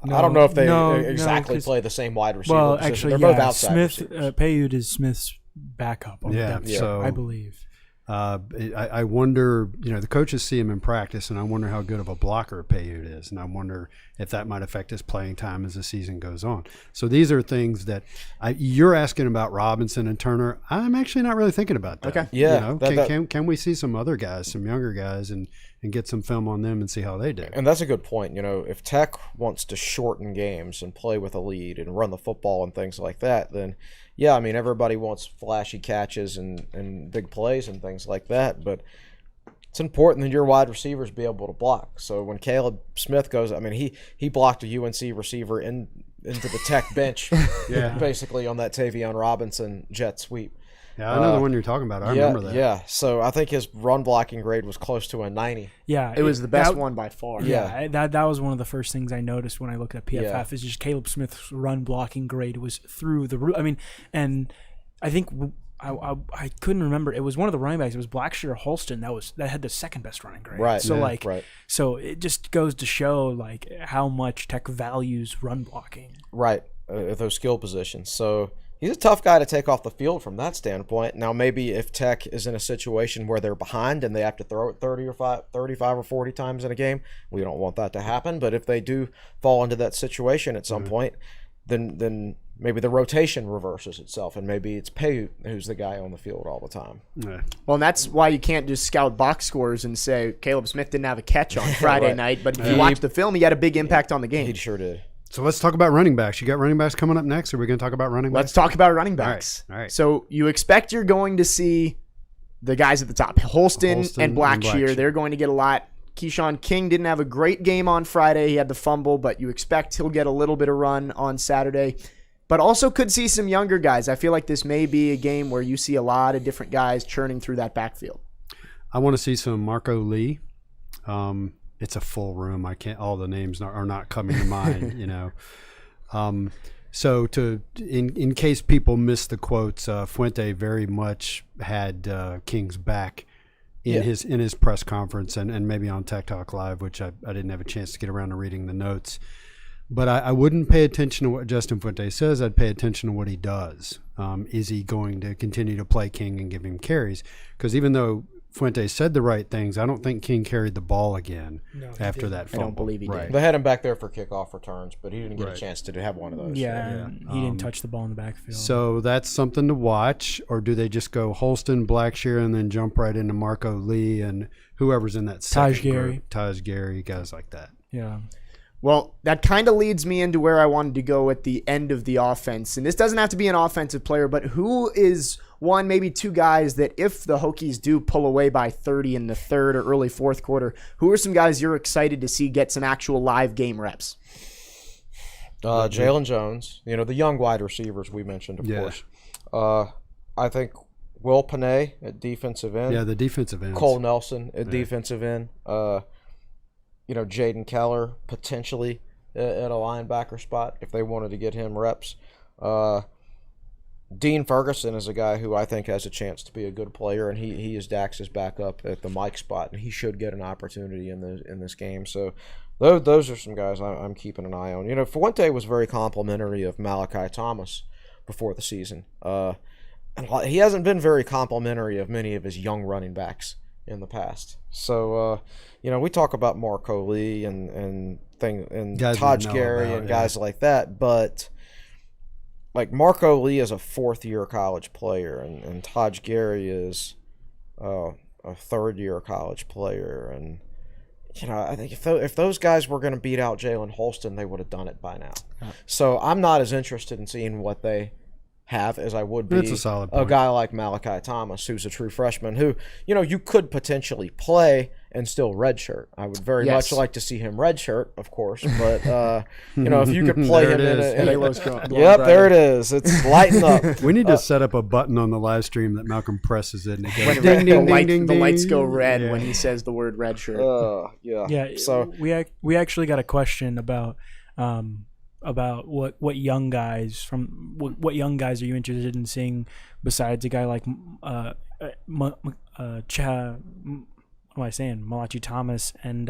don't know if they exactly play the same wide receiver well, position. actually, They're both outside Smith, receivers. Payud is Smith's backup on the depth chart, I believe. I wonder, the coaches see him in practice, and I wonder how good of a blocker Payud is, and I wonder if that might affect his playing time as the season goes on. So these are things that you're asking about Robinson and Turner. I'm actually not really thinking about that. Okay. Yeah. Can we see some other guys, some younger guys, and get some film on them and see how they do? And that's a good point. If Tech wants to shorten games and play with a lead and run the football and things like that, then yeah, I mean, everybody wants flashy catches and big plays and things like that, but it's important that your wide receivers be able to block. So when Caleb Smith goes, I mean, he blocked a UNC receiver into the Tech bench basically on that Tavion Robinson jet sweep. Yeah, I know the one you're talking about. I remember that. Yeah, so I think his run blocking grade was close to a 90. Yeah, it was the best one by far. Yeah, that was one of the first things I noticed when I looked at PFF is just Caleb Smith's run blocking grade was through the roof. I mean, and I think I couldn't remember. It was one of the running backs. It was Blackshear or Holston that had the second best running grade. Right. So so it just goes to show like how much Tech values run blocking. Right, at those skill positions. So he's a tough guy to take off the field from that standpoint. Now, maybe if Tech is in a situation where they're behind and they have to throw it 35 or 40 times in a game, we don't want that to happen. But if they do fall into that situation at some point, then maybe the rotation reverses itself, and maybe it's Pay who's the guy on the field all the time. Yeah. Well, and that's why you can't just scout box scores and say Caleb Smith didn't have a catch on Friday night, but if you watch the film, he had a big impact on the game. He sure did. So let's talk about running backs. You got running backs coming up next, or are we going to talk about running backs? Let's talk about running backs. All right. So you expect you're going to see the guys at the top, Holston and Blackshear. They're going to get a lot. Keyshawn King didn't have a great game on Friday. He had the fumble, but you expect he'll get a little bit of run on Saturday. But also could see some younger guys. I feel like this may be a game where you see a lot of different guys churning through that backfield. I want to see some Marco Lee. It's a full room. I can't. All the names are not coming to mind. So in case people miss the quotes, Fuente very much had King's back in his press conference and maybe on Tech Talk Live, which I didn't have a chance to get around to reading the notes. But I wouldn't pay attention to what Justin Fuente says. I'd pay attention to what he does. Is he going to continue to play King and give him carries? Because even though Fuente said the right things, I don't think King carried the ball again after that fumble. I don't believe he did. They had him back there for kickoff returns, but he didn't get a chance to have one of those. Yeah. He didn't touch the ball in the backfield. So that's something to watch. Or do they just go Holston, Blackshear, and then jump right into Marco Lee and whoever's in that second group? Taj Gary, guys like that. Yeah. Well, that kind of leads me into where I wanted to go at the end of the offense. And this doesn't have to be an offensive player, but who is one, maybe two guys that if the Hokies do pull away by 30 in the third or early fourth quarter, who are some guys you're excited to see get some actual live game reps? Jalen Jones, the young wide receivers we mentioned, of course. I think Will Panay at defensive end. Yeah, the defensive end. Cole Nelson at defensive end. Jaden Keller potentially at a linebacker spot if they wanted to get him reps. Dean Ferguson is a guy who I think has a chance to be a good player, and he is Dax's backup at the Mike spot, and he should get an opportunity in this game. So those are some guys I'm keeping an eye on. Fuente was very complimentary of Malachi Thomas before the season. And he hasn't been very complimentary of many of his young running backs in the past. So, we talk about Marco Lee and Taj Gary and guys like that, but like Marco Lee is a fourth-year college player, and Taj Gary is a third-year college player, and I think if those guys were going to beat out Jalen Holston, they would have done it by now. So I'm not as interested in seeing what they have as I would be a guy like Malachi Thomas, who's a true freshman, who you could potentially play and still redshirt. I would very much like to see him redshirt, of course, but if you could play him in there it is. It's lighting up. We need to set up a button on the live stream that Malcolm presses it, and it goes ding, ding, ding, ding, the lights go red when he says the word redshirt. Yeah. So we actually got a question about what young guys what young guys are you interested in seeing besides a guy like Malachi Thomas and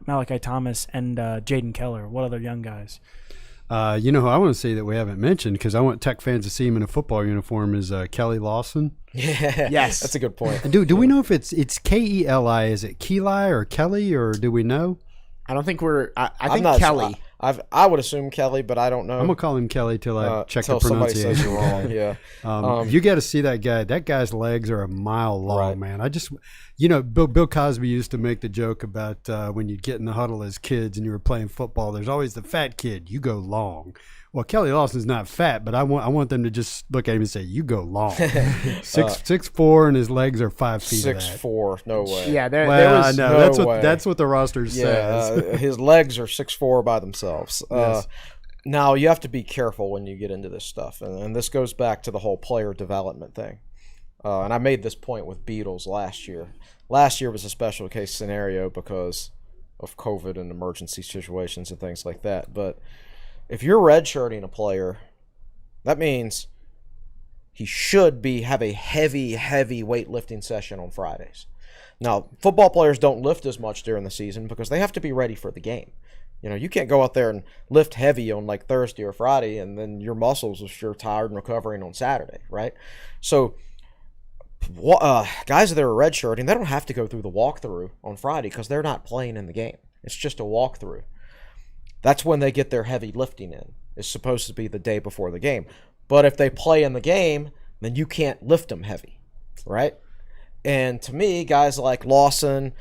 Malachi Thomas and Jaden Keller? What other young guys? Who I want to see that we haven't mentioned, because I want Tech fans to see him in a football uniform, is Kelly Lawson. Yeah, yes, that's a good point. Do we know if it's Keli? Is it Keli or Kelly, or do we know? I don't think we're. I think Kelly. I would assume Kelly, but I don't know. I'm gonna call him Kelly till I check the pronunciation. Somebody says you're wrong. Yeah. You got to see that guy. That guy's legs are a mile long, man. I just, Bill Cosby used to make the joke about when you get in the huddle as kids and you were playing football. There's always the fat kid. You go long. Well, Kelly Lawson's not fat, but I want them to just look at him and say, "You go long." 6'4", and his legs are 5 feet. 6'4", no way. Yeah, I know that's what the roster says. His legs are 6'4" by themselves. Yes. Now you have to be careful when you get into this stuff, and this goes back to the whole player development thing. And I made this point with Beatles last year. Last year was a special case scenario because of COVID and emergency situations and things like that, but if you're redshirting a player, that means he should have a heavy weightlifting session on Fridays. Now, football players don't lift as much during the season because they have to be ready for the game. You can't go out there and lift heavy on like Thursday or Friday, and then your muscles are sure tired and recovering on Saturday, right? So guys that are redshirting, they don't have to go through the walkthrough on Friday because they're not playing in the game. It's just a walkthrough. That's when they get their heavy lifting in. It's supposed to be the day before the game. But if they play in the game, then you can't lift them heavy, right? And to me, guys like Lawson,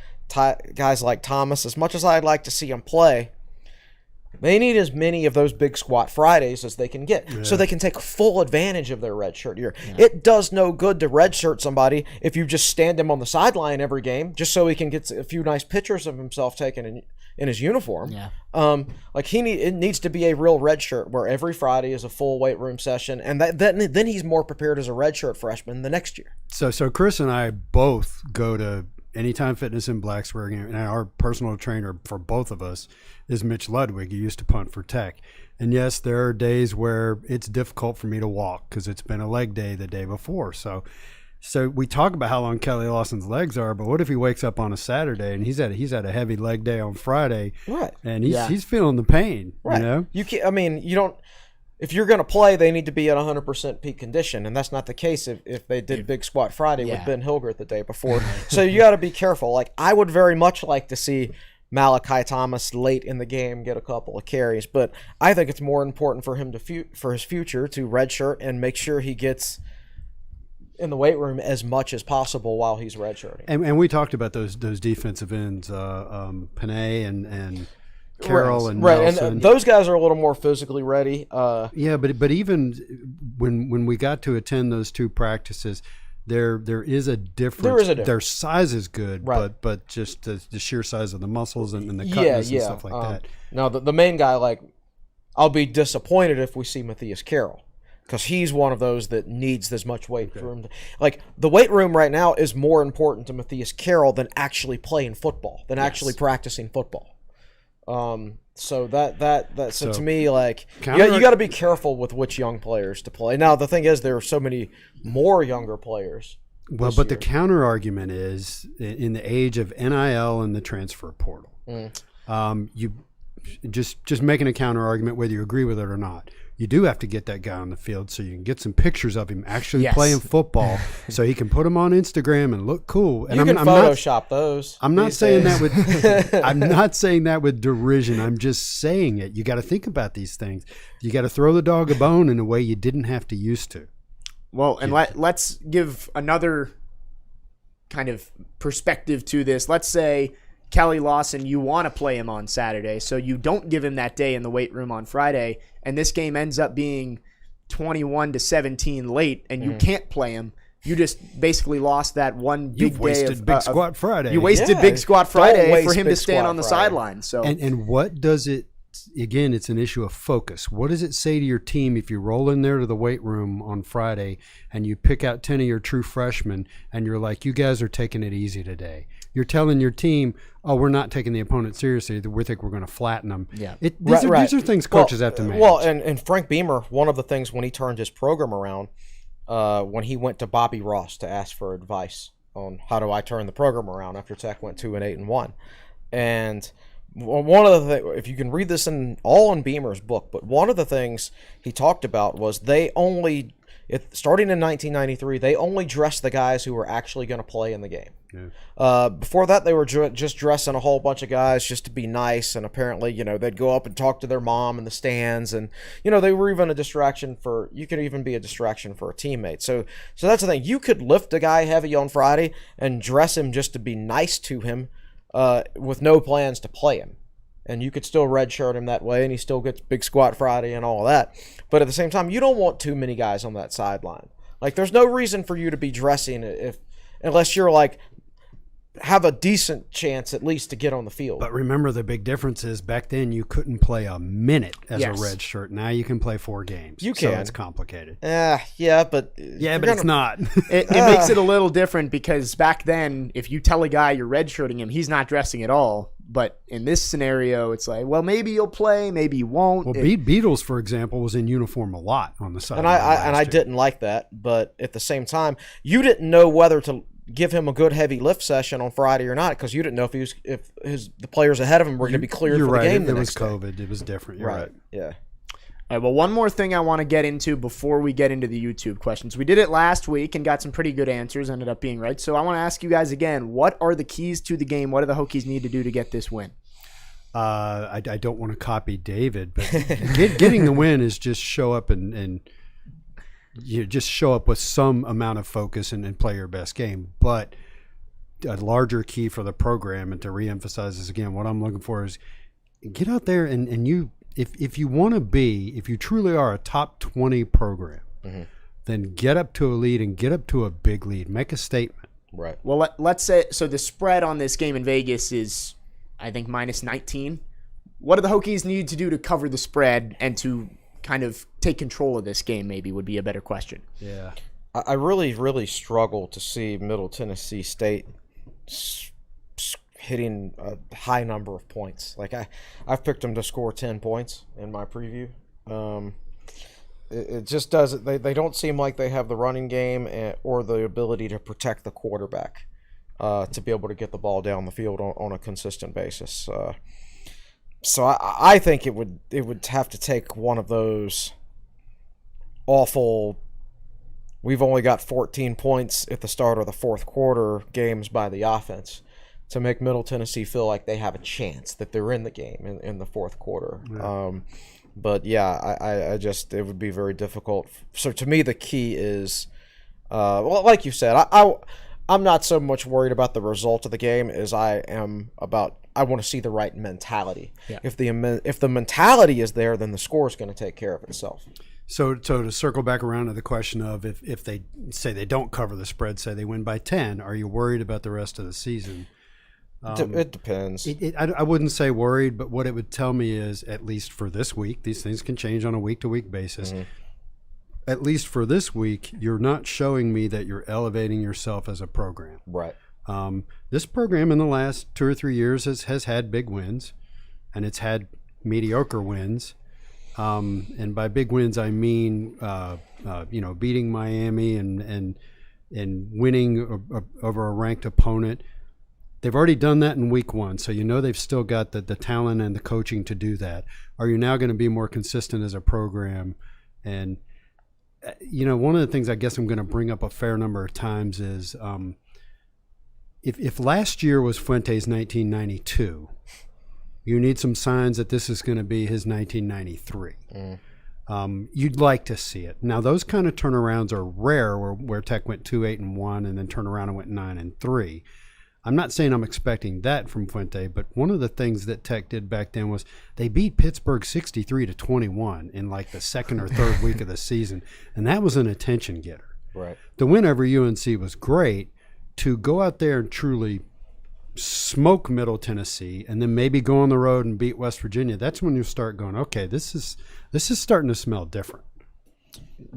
guys like Thomas, as much as I'd like to see them play, they need as many of those big squat Fridays as they can get so they can take full advantage of their redshirt year. Yeah. It does no good to redshirt somebody if you just stand him on the sideline every game just so he can get a few nice pictures of himself taken in his uniform. Yeah. It needs to be a real redshirt where every Friday is a full weight room session, and then he's more prepared as a redshirt freshman the next year. So Chris and I both go to Anytime Fitness in Blacksburg, and our personal trainer for both of us is Mitch Ludwig. He used to punt for Tech. And yes, there are days where it's difficult for me to walk because it's been a leg day the day before. So we talk about how long Kelly Lawson's legs are, but what if he wakes up on a Saturday and he's had a heavy leg day on Friday, right? And he's feeling the pain, right? You can't. You don't. If you're going to play, they need to be at 100% peak condition, and that's not the case if they did Big Squat Friday with Ben Hilgert the day before. So you got to be careful. Like, I would very much like to see Malachi Thomas late in the game get a couple of carries, but I think it's more important for him for his future to redshirt and make sure he gets in the weight room as much as possible while he's redshirting. And we talked about those defensive ends, Panay and Carroll and Nelson. And those guys are a little more physically ready. But even when we got to attend those two practices, there is a difference. There is a difference. Their size is good, but just the sheer size of the muscles and the cutness and stuff like that. Now the main guy, I'll be disappointed if we see Matthias Carroll. because he's one of those that needs as much weight room. Like, the weight room right now is more important to Matthias Carroll than actually playing football, than actually practicing football. So so to me, like, you got to be careful with which young players to play. Now, the thing is, there are so many more younger players. Well, but the counter argument is, in the age of NIL and the transfer portal, you just making a counter argument, whether you agree with it or not. You do have to get that guy on the field so you can get some pictures of him actually playing football, so he can put them on Instagram and look cool. And you can Photoshop those. I'm not saying that with I'm not saying that with derision. I'm just saying it. You got to think about these things. You got to throw the dog a bone in a way you didn't have to used to. Well, and let's give another kind of perspective to this. Let's say Kelly Lawson, you want to play him on Saturday, so you don't give him that day in the weight room on Friday, and this game ends up being 21-17 late, and you can't play him. You just basically lost that one big day wasted Big Squat Friday. You wasted Big Squat Friday for him to stand on the sideline. So and what does it? Again, it's an issue of focus. What does it say to your team if you roll in there to the weight room on Friday and you pick out 10 of your true freshmen and you're like, you guys are taking it easy today? You're telling your team, oh, we're not taking the opponent seriously. We think we're going to flatten them. Yeah. These are things coaches have to manage. Well, and Frank Beamer, one of the things when he turned his program around, when he went to Bobby Ross to ask for advice on how do I turn the program around after Tech went 2-8-1. And one of the things, if you can read this in Beamer's book, but one of the things he talked about was starting in 1993, they only dressed the guys who were actually going to play in the game. Yeah. Before that, they were just dressing a whole bunch of guys just to be nice, and apparently, they'd go up and talk to their mom in the stands, and they were even a distraction for. You could even be a distraction for a teammate. So that's the thing. You could lift a guy heavy on Friday and dress him just to be nice to him, with no plans to play him. And you could still redshirt him that way, and he still gets Big Squat Friday and all of that. But at the same time, you don't want too many guys on that sideline. Like, there's no reason for you to be dressing unless you're like have a decent chance at least to get on the field. But remember, the big difference is back then you couldn't play a minute as a red shirt. Now you can play 4 games. You can. So it's complicated. But it's not. It makes it a little different because back then, if you tell a guy you're redshirting him, he's not dressing at all. But in this scenario, it's like, well, maybe you'll play, maybe you won't. Well, Beatles, for example, was in uniform a lot on the side. And I didn't like that. But at the same time, you didn't know whether to give him a good heavy lift session on Friday or not, because you didn't know if the players ahead of him were going to be cleared for the game. It was COVID. It was different. You're right. Yeah. All right, well, one more thing I want to get into before we get into the YouTube questions. We did it last week and got some pretty good answers, ended up being right. So I want to ask you guys again, what are the keys to the game? What do the Hokies need to do to get this win? I don't want to copy David, but getting the win is just show up and just show up with some amount of focus and play your best game. But a larger key for the program, and to reemphasize this again, what I'm looking for is get out there and you – If you truly are a top 20 program, then get up to a lead and get up to a big lead. Make a statement. Right. Well, let's say – so the spread on this game in Vegas is, I think, -19. What do the Hokies need to do to cover the spread and to kind of take control of this game, maybe, would be a better question. Yeah. I really, really struggle to see Middle Tennessee State hitting a high number of points. Like, I've picked them to score 10 points in my preview. It just doesn't. They don't seem like they have the running game or the ability to protect the quarterback to be able to get the ball down the field on a consistent basis. So I think it would have to take one of those awful, we've only got 14 points at the start of the fourth quarter games by the offense to make Middle Tennessee feel like they have a chance, that they're in the game in the fourth quarter. Yeah. But yeah, I just, it would be very difficult. So to me, the key is, well, like you said, I'm not so much worried about the result of the game as I am about, I want to see the right mentality. Yeah. If the mentality is there, then the score is going to take care of itself. So to circle back around to the question of if they say they don't cover the spread, say they win by 10, are you worried about the rest of the season? It depends. I wouldn't say worried, but what it would tell me is, at least for this week, these things can change on a week-to-week basis. Mm-hmm. at least for this week, you're not showing me that you're elevating yourself as a program. Right. This program in the last 2 or 3 years has had big wins, and it's had mediocre wins. And by big wins, I mean, beating Miami and winning over a ranked opponent. They've already done that in week 1, so they've still got the talent and the coaching to do that. Are you now going to be more consistent as a program? And, one of the things I guess I'm going to bring up a fair number of times is if last year was Fuente's 1992, you need some signs that this is going to be his 1993. You'd like to see it. Now, those kind of turnarounds are rare where Tech went 2-8-1 and then turned around and went 9-3. I'm not saying I'm expecting that from Fuente, but one of the things that Tech did back then was they beat Pittsburgh 63-21 in like the second or third week of the season, and that was an attention getter. Right. The win over UNC was great. To go out there and truly smoke Middle Tennessee and then maybe go on the road and beat West Virginia, that's when you start going, okay, this is starting to smell different.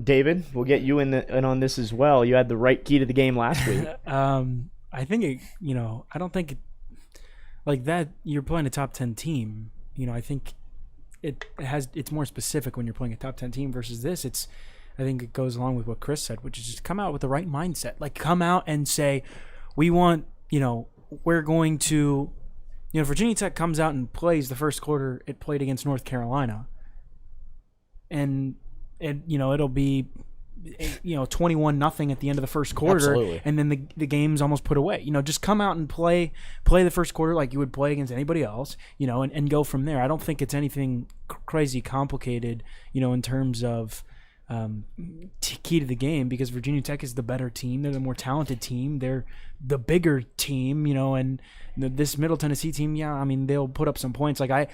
David, we'll get you in on this as well. You had the right key to the game last week. I think I don't think like that. You're playing a top 10 team. I think it's more specific when you're playing a top 10 team versus this. I think it goes along with what Chris said, which is just come out with the right mindset. Like come out and say, we want, we're going to, Virginia Tech comes out and plays the first quarter it played against North Carolina, and it'll be 21-0 at the end of the first quarter. Absolutely. And then the game's almost put away. Just come out and play the first quarter like you would play against anybody else, and go from there. I don't think it's anything crazy complicated, in terms of key to the game, because Virginia Tech is the better team. They're the more talented team. They're the bigger team, and this Middle Tennessee team, they'll put up some points. Like I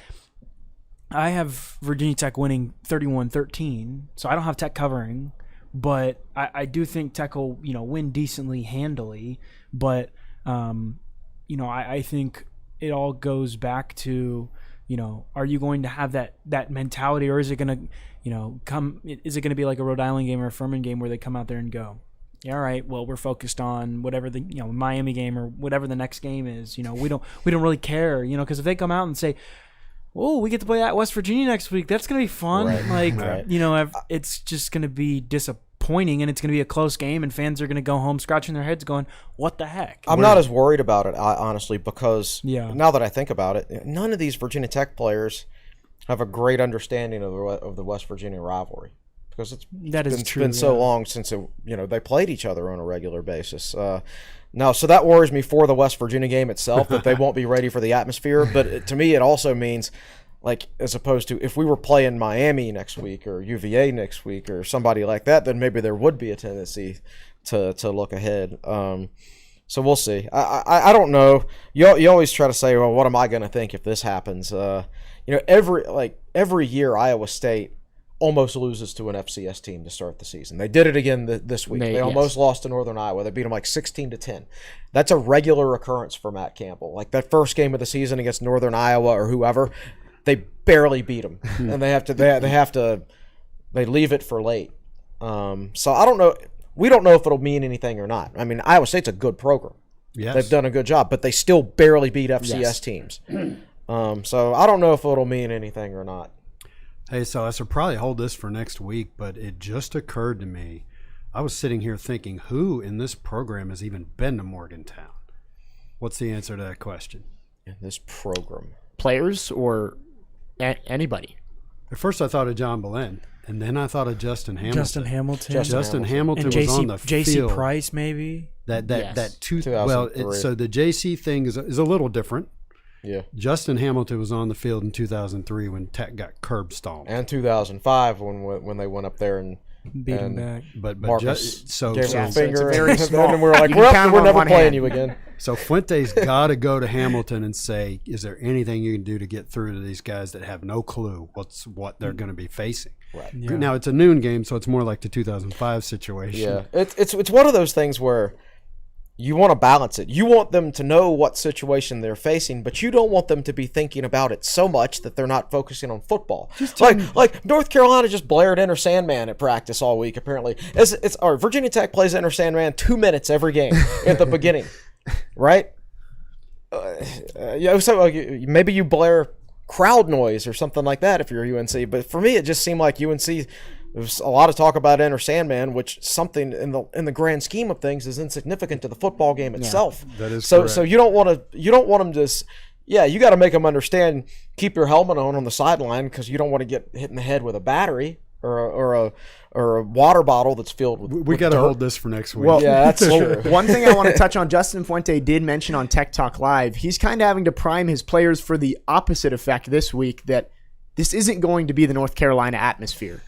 have Virginia Tech winning 31-13, so I don't have Tech covering. But I do think Tech will, win decently, handily. But, I think it all goes back to, are you going to have that mentality, or is it going to, is it going to be like a Rhode Island game or a Furman game where they come out there and go, yeah, all right, well, we're focused on whatever the, Miami game or whatever the next game is. We don't really care, because if they come out and say, oh, we get to play at West Virginia next week, that's going to be fun. Right. It's just going to be disappointing, and it's going to be a close game, and fans are going to go home scratching their heads going, what the heck? I'm not as worried about it, honestly, because now that I think about it, none of these Virginia Tech players have a great understanding of the West Virginia rivalry, because it's been so long since they played each other on a regular basis. Now, so that worries me for the West Virginia game itself, that they won't be ready for the atmosphere. But to me, it also means, like, as opposed to if we were playing Miami next week or UVA next week or somebody like that, then maybe there would be a tendency to look ahead. So we'll see. I don't know. You always try to say, well, what am I going to think if this happens? Every year Iowa State almost loses to an FCS team to start the season. They did it again this week. They almost lost to Northern Iowa. They beat them like 16-10. That's a regular occurrence for Matt Campbell. Like that first game of the season against Northern Iowa or whoever, they barely beat them, and they leave it for late. So I don't know. We don't know if it'll mean anything or not. I mean, Iowa State's a good program. Yes. They've done a good job, but they still barely beat FCS teams. So I don't know if it'll mean anything or not. Hey, so I should probably hold this for next week, but it just occurred to me. I was sitting here thinking, who in this program has even been to Morgantown? What's the answer to that question? In this program. Players or anybody? At first I thought of John Belen, and then I thought of Justin Hamilton. Justin Hamilton And JC, was on the JC field. Price, maybe? That 2003. So the JC thing is a little different. Yeah. Justin Hamilton was on the field in 2003 when Tech got curb stomped. And 2005 when they went up there and beat him back. But Marcus so gave him a so finger, it's very and small. then we're like, You can count we're on never one playing hand. you again. So Fuente's got to go to Hamilton and say, is there anything you can do to get through to these guys that have no clue what they're going to be facing? Right. Yeah. Now it's a noon game, so it's more like the 2005 situation. Yeah, it's one of those things where you want to balance it. You want them to know what situation they're facing, but you don't want them to be thinking about it so much that they're not focusing on football. Like North Carolina just blared Enter Sandman at practice all week. Apparently, Virginia Tech plays Enter Sandman 2 minutes every game at the beginning, right? So maybe you blare crowd noise or something like that if you're UNC. But for me, it just seemed like UNC. There's a lot of talk about Enter Sandman, which something in the grand scheme of things is insignificant to the football game itself. Yeah, that is so. correct. So you don't want them to. Yeah, you got to make them understand. Keep your helmet on the sideline because you don't want to get hit in the head with a battery or a water bottle that's filled with. We got to dirt. hold this for next week. Well, yeah, that's true. One thing I want to touch on, Justin Fuente did mention on Tech Talk Live, he's kind of having to prime his players for the opposite effect this week, that this isn't going to be the North Carolina atmosphere.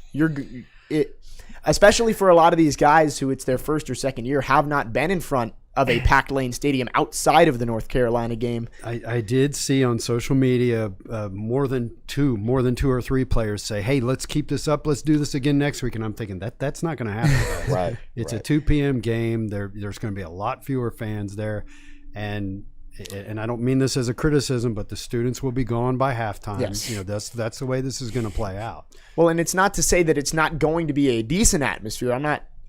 Especially for a lot of these guys who it's their first or second year, have not been in front of a packed lane stadium outside of the North Carolina game. I did see on social media more than two or three players say, "Hey, let's keep this up. Let's do this again next week." And I'm thinking that's not going to happen. Guys. Right. It's a 2 p.m. game. There's going to be a lot fewer fans there, and I don't mean this as a criticism, but the students will be gone by halftime. Yes. That's the way this is going to play out. Well, and it's not to say that it's not going to be a decent atmosphere.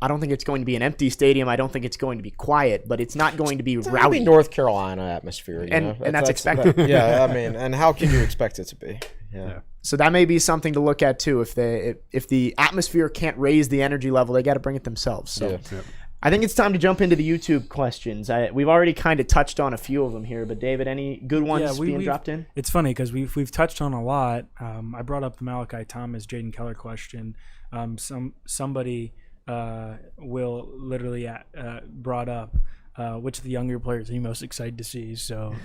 I don't think it's going to be an empty stadium. I don't think it's going to be quiet, but it's not going to be rowdy. It'll be North Carolina atmosphere, and that's expected. Yeah, I mean, and how can you expect it to be? Yeah. So that may be something to look at too. If the atmosphere can't raise the energy level, they got to bring it themselves. So. Yeah. I think it's time to jump into the YouTube questions. We've already kind of touched on a few of them here, but David, any good ones being dropped in? It's funny because we've touched on a lot. I brought up the Malachi Thomas, Jaden Keller question. Somebody will literally brought up which of the younger players are you most excited to see. So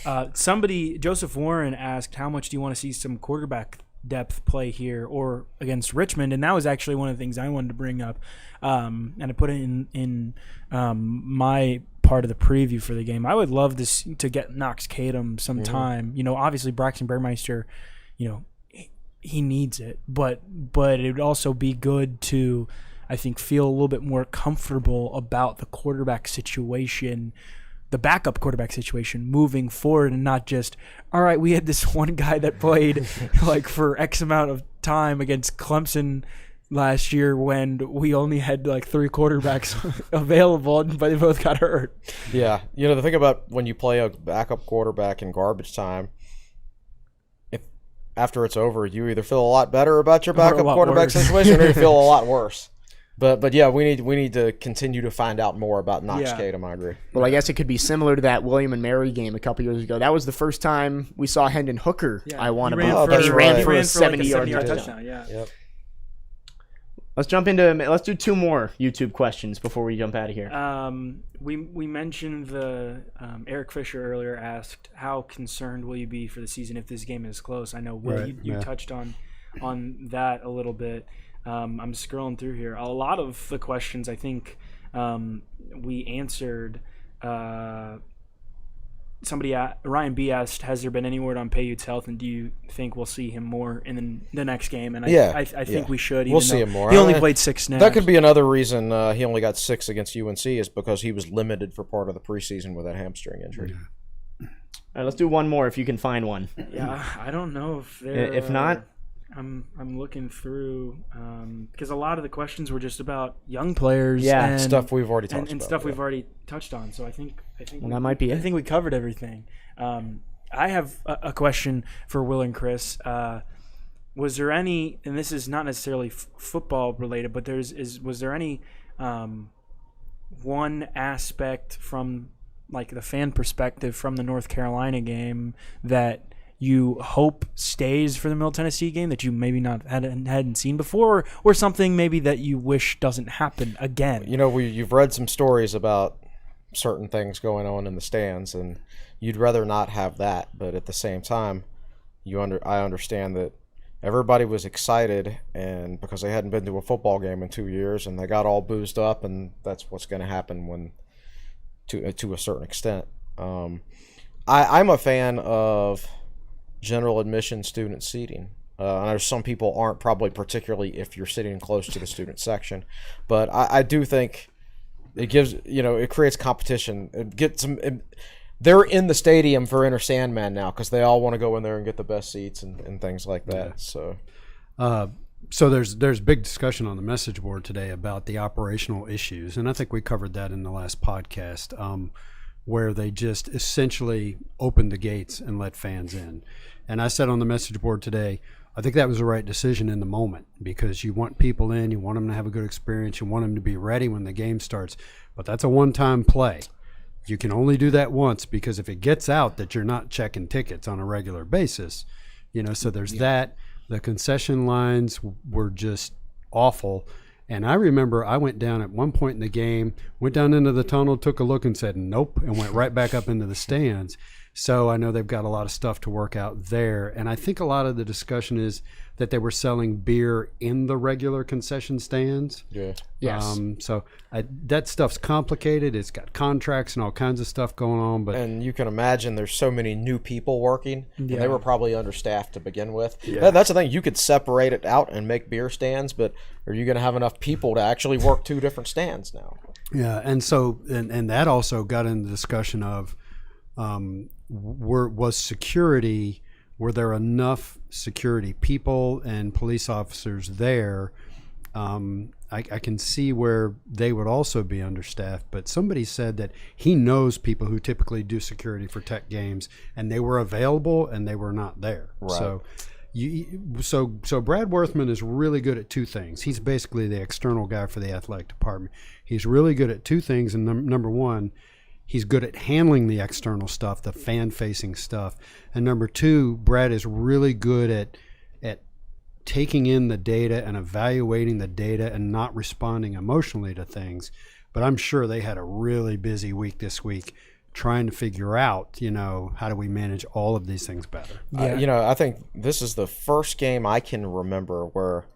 Joseph Warren asked, how much do you want to see some quarterback depth play here or against Richmond? And that was actually one of the things I wanted to bring up, and I put it in my part of the preview for the game. I would love to get Knox Kadum sometime. Mm-hmm. Obviously Braxton Burmeister, he needs it, but it would also be good to, I think, feel a little bit more comfortable about the quarterback situation, the backup quarterback situation moving forward, and not just, all right, we had this one guy that played like for X amount of time against Clemson last year when we only had like 3 quarterbacks available, but they both got hurt. Yeah. The thing about when you play a backup quarterback in garbage time, if after it's over, you either feel a lot better about your backup quarterback situation or you feel a lot worse. But yeah, we need to continue to find out more about Knox Kadum. I agree. Well, I guess it could be similar to that William and Mary game a couple years ago. That was the first time we saw Hendon Hooker. Yeah, I want to believe. He ran for a 70-yard touchdown. Yeah. Yep. Let's do 2 more YouTube questions before we jump out of here. We mentioned the Eric Fisher earlier asked, how concerned will you be for the season if this game is close? I know Will, you touched on that a little bit. I'm scrolling through here. A lot of the questions I think we answered. Ryan B asked, has there been any word on Payut's health, and do you think we'll see him more in the next game? And I think we should. We'll see him more. He only played 6 snaps. That could be another reason he only got 6 against UNC is because he was limited for part of the preseason with that hamstring injury. All right, let's do one more if you can find one. Yeah, I don't know if there. If not, I'm looking through because a lot of the questions were just about young players. Yeah, and stuff we've already talked about. And stuff we've already touched on. So I think that might be it. I think we covered everything. I have a question for Will and Chris. Was there any, and this is not necessarily football related, but was there any one aspect from like the fan perspective from the North Carolina game that you hope stays for the Middle Tennessee game that you maybe hadn't seen before, or something maybe that you wish doesn't happen again? You've read some stories about certain things going on in the stands, and you'd rather not have that. But at the same time, I understand that everybody was excited, and because they hadn't been to a football game in 2 years, and they got all boozed up, and that's what's going to happen when, to a certain extent. I'm a fan of general admission student seating. I know some people aren't, probably particularly if you're sitting close to the student section, but I do think it gives it creates competition. It gets them. They're in the stadium for Enter Sandman now because they all want to go in there and get the best seats and things like that. Yeah. So there's big discussion on the message board today about the operational issues, and I think we covered that in the last podcast, where they just essentially opened the gates and let fans in. And I said on the message board today, I think that was the right decision in the moment because you want people in, you want them to have a good experience, you want them to be ready when the game starts. But that's a one-time play. You can only do that once because if it gets out that you're not checking tickets on a regular basis, so there's that. The concession lines were just awful. And I remember I went down at one point in the game, went down into the tunnel, took a look and said, nope, and went right back up into the stands. So I know they've got a lot of stuff to work out there. And I think a lot of the discussion is that they were selling beer in the regular concession stands. Yeah. Yes. So that stuff's complicated. It's got contracts and all kinds of stuff going on. And you can imagine there's so many new people working. Yeah. And they were probably understaffed to begin with. Yeah. That's the thing. You could separate it out and make beer stands, but are you going to have enough people to actually work 2 different stands now? Yeah. And so and that also got into the discussion of was security, were there enough security people and police officers there? I can see where they would also be understaffed, but somebody said that he knows people who typically do security for Tech games, and they were available and they were not there. Right. So Brad Worthman is really good at 2 things. He's basically the external guy for the athletic department. He's really good at 2 things, and number one, he's good at handling the external stuff, the fan-facing stuff. And number 2, Brad is really good at taking in the data and evaluating the data and not responding emotionally to things. But I'm sure they had a really busy week this week trying to figure out, how do we manage all of these things better. Yeah. I think this is the first game I can remember where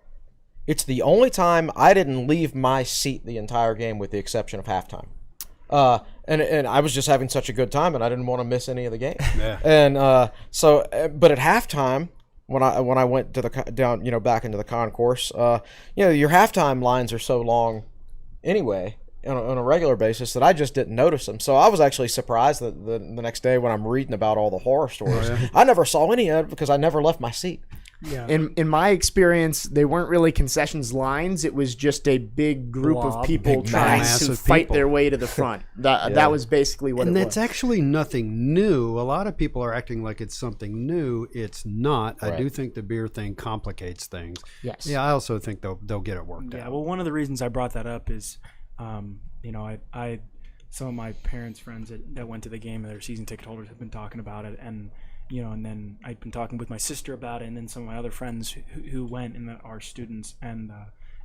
it's the only time I didn't leave my seat the entire game with the exception of halftime. And I was just having such a good time, and I didn't want to miss any of the game. Yeah. And but at halftime, when I went to back into the concourse, your halftime lines are so long, anyway, on a regular basis that I just didn't notice them. So I was actually surprised that the next day when I'm reading about all the horror stories, I never saw any of it because I never left my seat. Yeah. In my experience, they weren't really concessions lines. It was just a big group of people trying to fight their way to the front. That was basically what it was. And that's actually nothing new. A lot of people are acting like it's something new. It's not. Right. I do think the beer thing complicates things. Yes. Yeah, I also think they'll get it worked out. Yeah, well, one of the reasons I brought that up is, I some of my parents' friends that went to the game and their season ticket holders have been talking about it, and and then I'd been talking with my sister about it, and then some of my other friends who went and that are students, and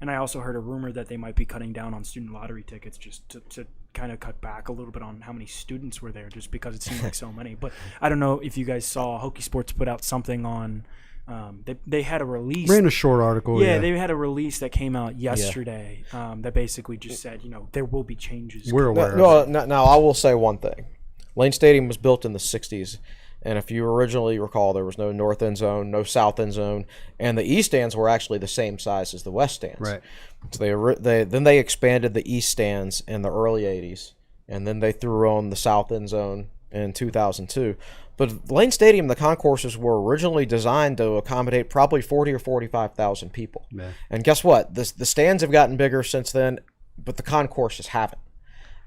I also heard a rumor that they might be cutting down on student lottery tickets just to kind of cut back a little bit on how many students were there, just because it seemed like so many. But I don't know if you guys saw Hokie Sports put out something on. They had a release. Ran a short article. Yeah, they had a release that came out yesterday that basically just said, there will be changes. We're aware. Now, I will say one thing. Lane Stadium was built in the 60s. And if you originally recall, there was no north end zone, no south end zone, and the east stands were actually the same size as the west stands. Right. So they expanded the east stands in the early 80s, and then they threw on the south end zone in 2002. But Lane Stadium, the concourses were originally designed to accommodate probably 40 or 45,000 people. Yeah. And guess what? The stands have gotten bigger since then, but the concourses haven't.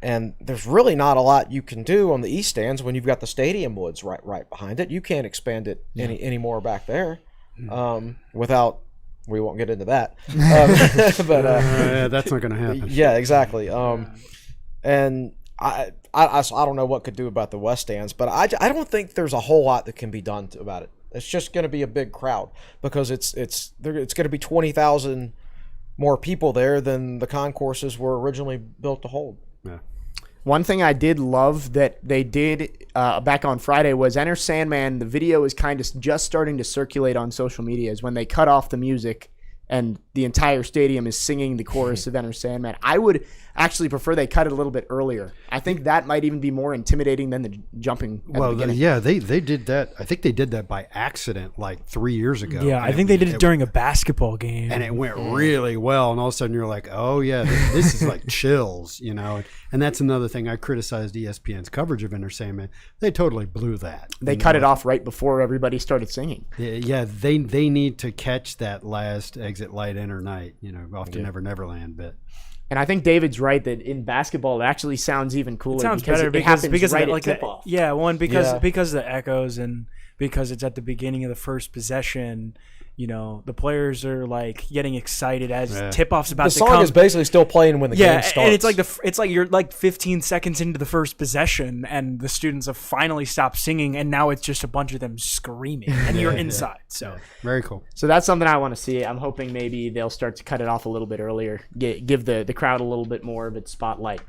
And there's really not a lot you can do on the east stands when you've got the stadium woods right behind it. You can't expand it any more back there without. We won't get into that. But that's not going to happen. Yeah, exactly. And I don't know what could do about the west stands, but I don't think there's a whole lot that can be done about it. It's just going to be a big crowd because it's going to be 20,000 more people there than the concourses were originally built to hold. Yeah. One thing I did love that they did back on Friday was Enter Sandman. The video is kind of just starting to circulate on social media is when they cut off the music and the entire stadium is singing the chorus of Enter Sandman. I would actually prefer they cut it a little bit earlier. I think that might even be more intimidating than the jumping at the beginning. They did that. I think they did that by accident like 3 years ago. Yeah, I think they did it during a basketball game. And it went really well. And all of a sudden you're like, oh, yeah, this is like chills, you know. And that's another thing. I criticized ESPN's coverage of Enter Sandman. They totally blew that. They cut it off right before everybody started singing. Yeah, they need to catch that last Exit Light Enter Night, you know, off to Never Neverland bit. And I think David's right that in basketball it actually sounds even cooler. It sounds because better it happens because right of, at tip-off. Because of the echoes and because it's at the beginning of the first possession. You know, the players are like getting excited as tip-off's about to come. The song is basically still playing when the game starts. And it's like you're like 15 seconds into the first possession, and the students have finally stopped singing, and now it's just a bunch of them screaming, and you're inside. So very cool. So that's something I want to see. I'm hoping maybe they'll start to cut it off a little bit earlier, give the crowd a little bit more of its spotlight.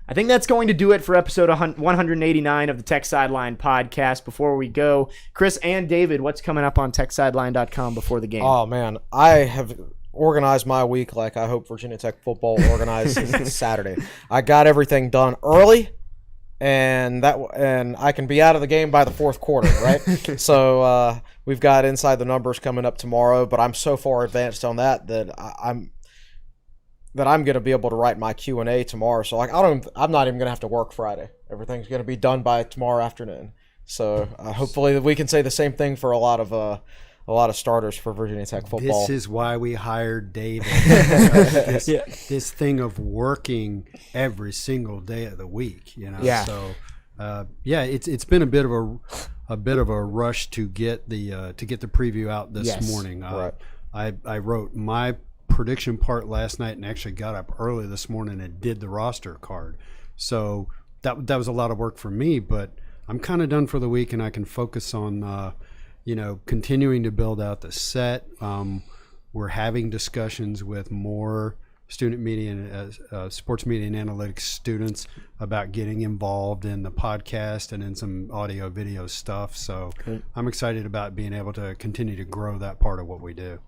I think that's going to do it for episode 189 of the Tech Sideline podcast. Before we go, Chris and David, what's coming up on techsideline.com before the game? Oh, man. I have organized my week like I hope Virginia Tech football organized Saturday. I got everything done early, and I can be out of the game by the fourth quarter, right? So we've got Inside the Numbers coming up tomorrow, but I'm so far advanced on that I'm going to be able to write my Q&A tomorrow. So like I'm not even going to have to work Friday. Everything's going to be done by tomorrow afternoon. So hopefully we can say the same thing for a lot of starters for Virginia Tech football. This is why we hired David. This thing of working every single day of the week, you know. Yeah. So it's been a bit of a rush to get the preview out this morning. Right. I wrote my prediction part last night and actually got up early this morning and did the roster card. So that was a lot of work for me, but I'm kind of done for the week and I can focus on continuing to build out the set. We're having discussions with more student media and sports media and analytics students about getting involved in the podcast and in some audio video stuff. So I'm excited about being able to continue to grow that part of what we do.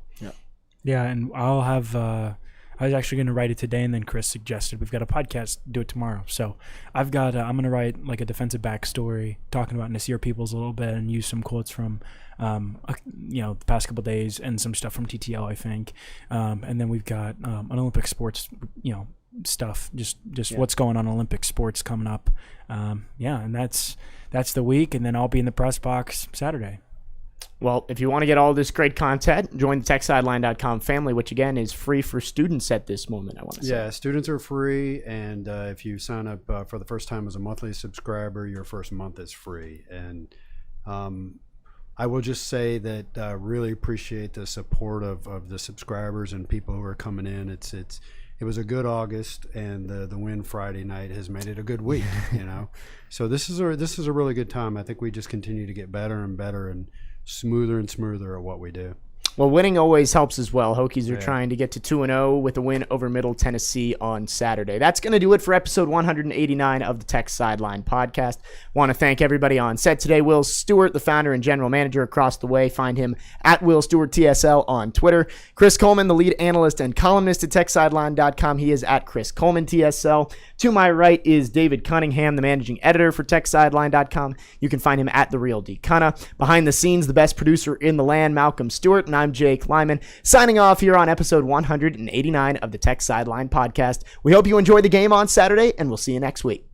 Yeah, and I'll have I was actually going to write it today, and then Chris suggested we've got a podcast, do it tomorrow. So I've got I'm going to write like a defensive back story talking about Nasir Peoples a little bit and use some quotes from the past couple days and some stuff from TTL, I think. And then we've got an Olympic sports stuff, just what's going on in Olympic sports coming up. And that's the week, and then I'll be in the press box Saturday. Well, if you want to get all this great content, join the techsideline.com family, which, again, is free for students at this moment, I want to say. Yeah, students are free, and if you sign up for the first time as a monthly subscriber, your first month is free. And I will just say that I really appreciate the support of the subscribers and people who are coming in. It was a good August, and the win Friday night has made it a good week, you know. So this is a really good time. I think we just continue to get better and better and smoother and smoother at what we do. Well, winning always helps as well. Hokies are trying to get to 2-0 with a win over Middle Tennessee on Saturday. That's going to do it for episode 189 of the Tech Sideline podcast. Want to thank everybody on set today. Will Stewart, the founder and general manager across the way. Find him at Will Stewart TSL on Twitter. Chris Coleman, the lead analyst and columnist at TechSideline.com. He is at Chris Coleman TSL. To my right is David Cunningham, the managing editor for TechSideline.com. You can find him at The Real D. Cunna. Behind the scenes, the best producer in the land, Malcolm Stewart, and I'm Jake Lyman, signing off here on episode 189 of the Tech Sideline podcast. We hope you enjoy the game on Saturday, and we'll see you next week.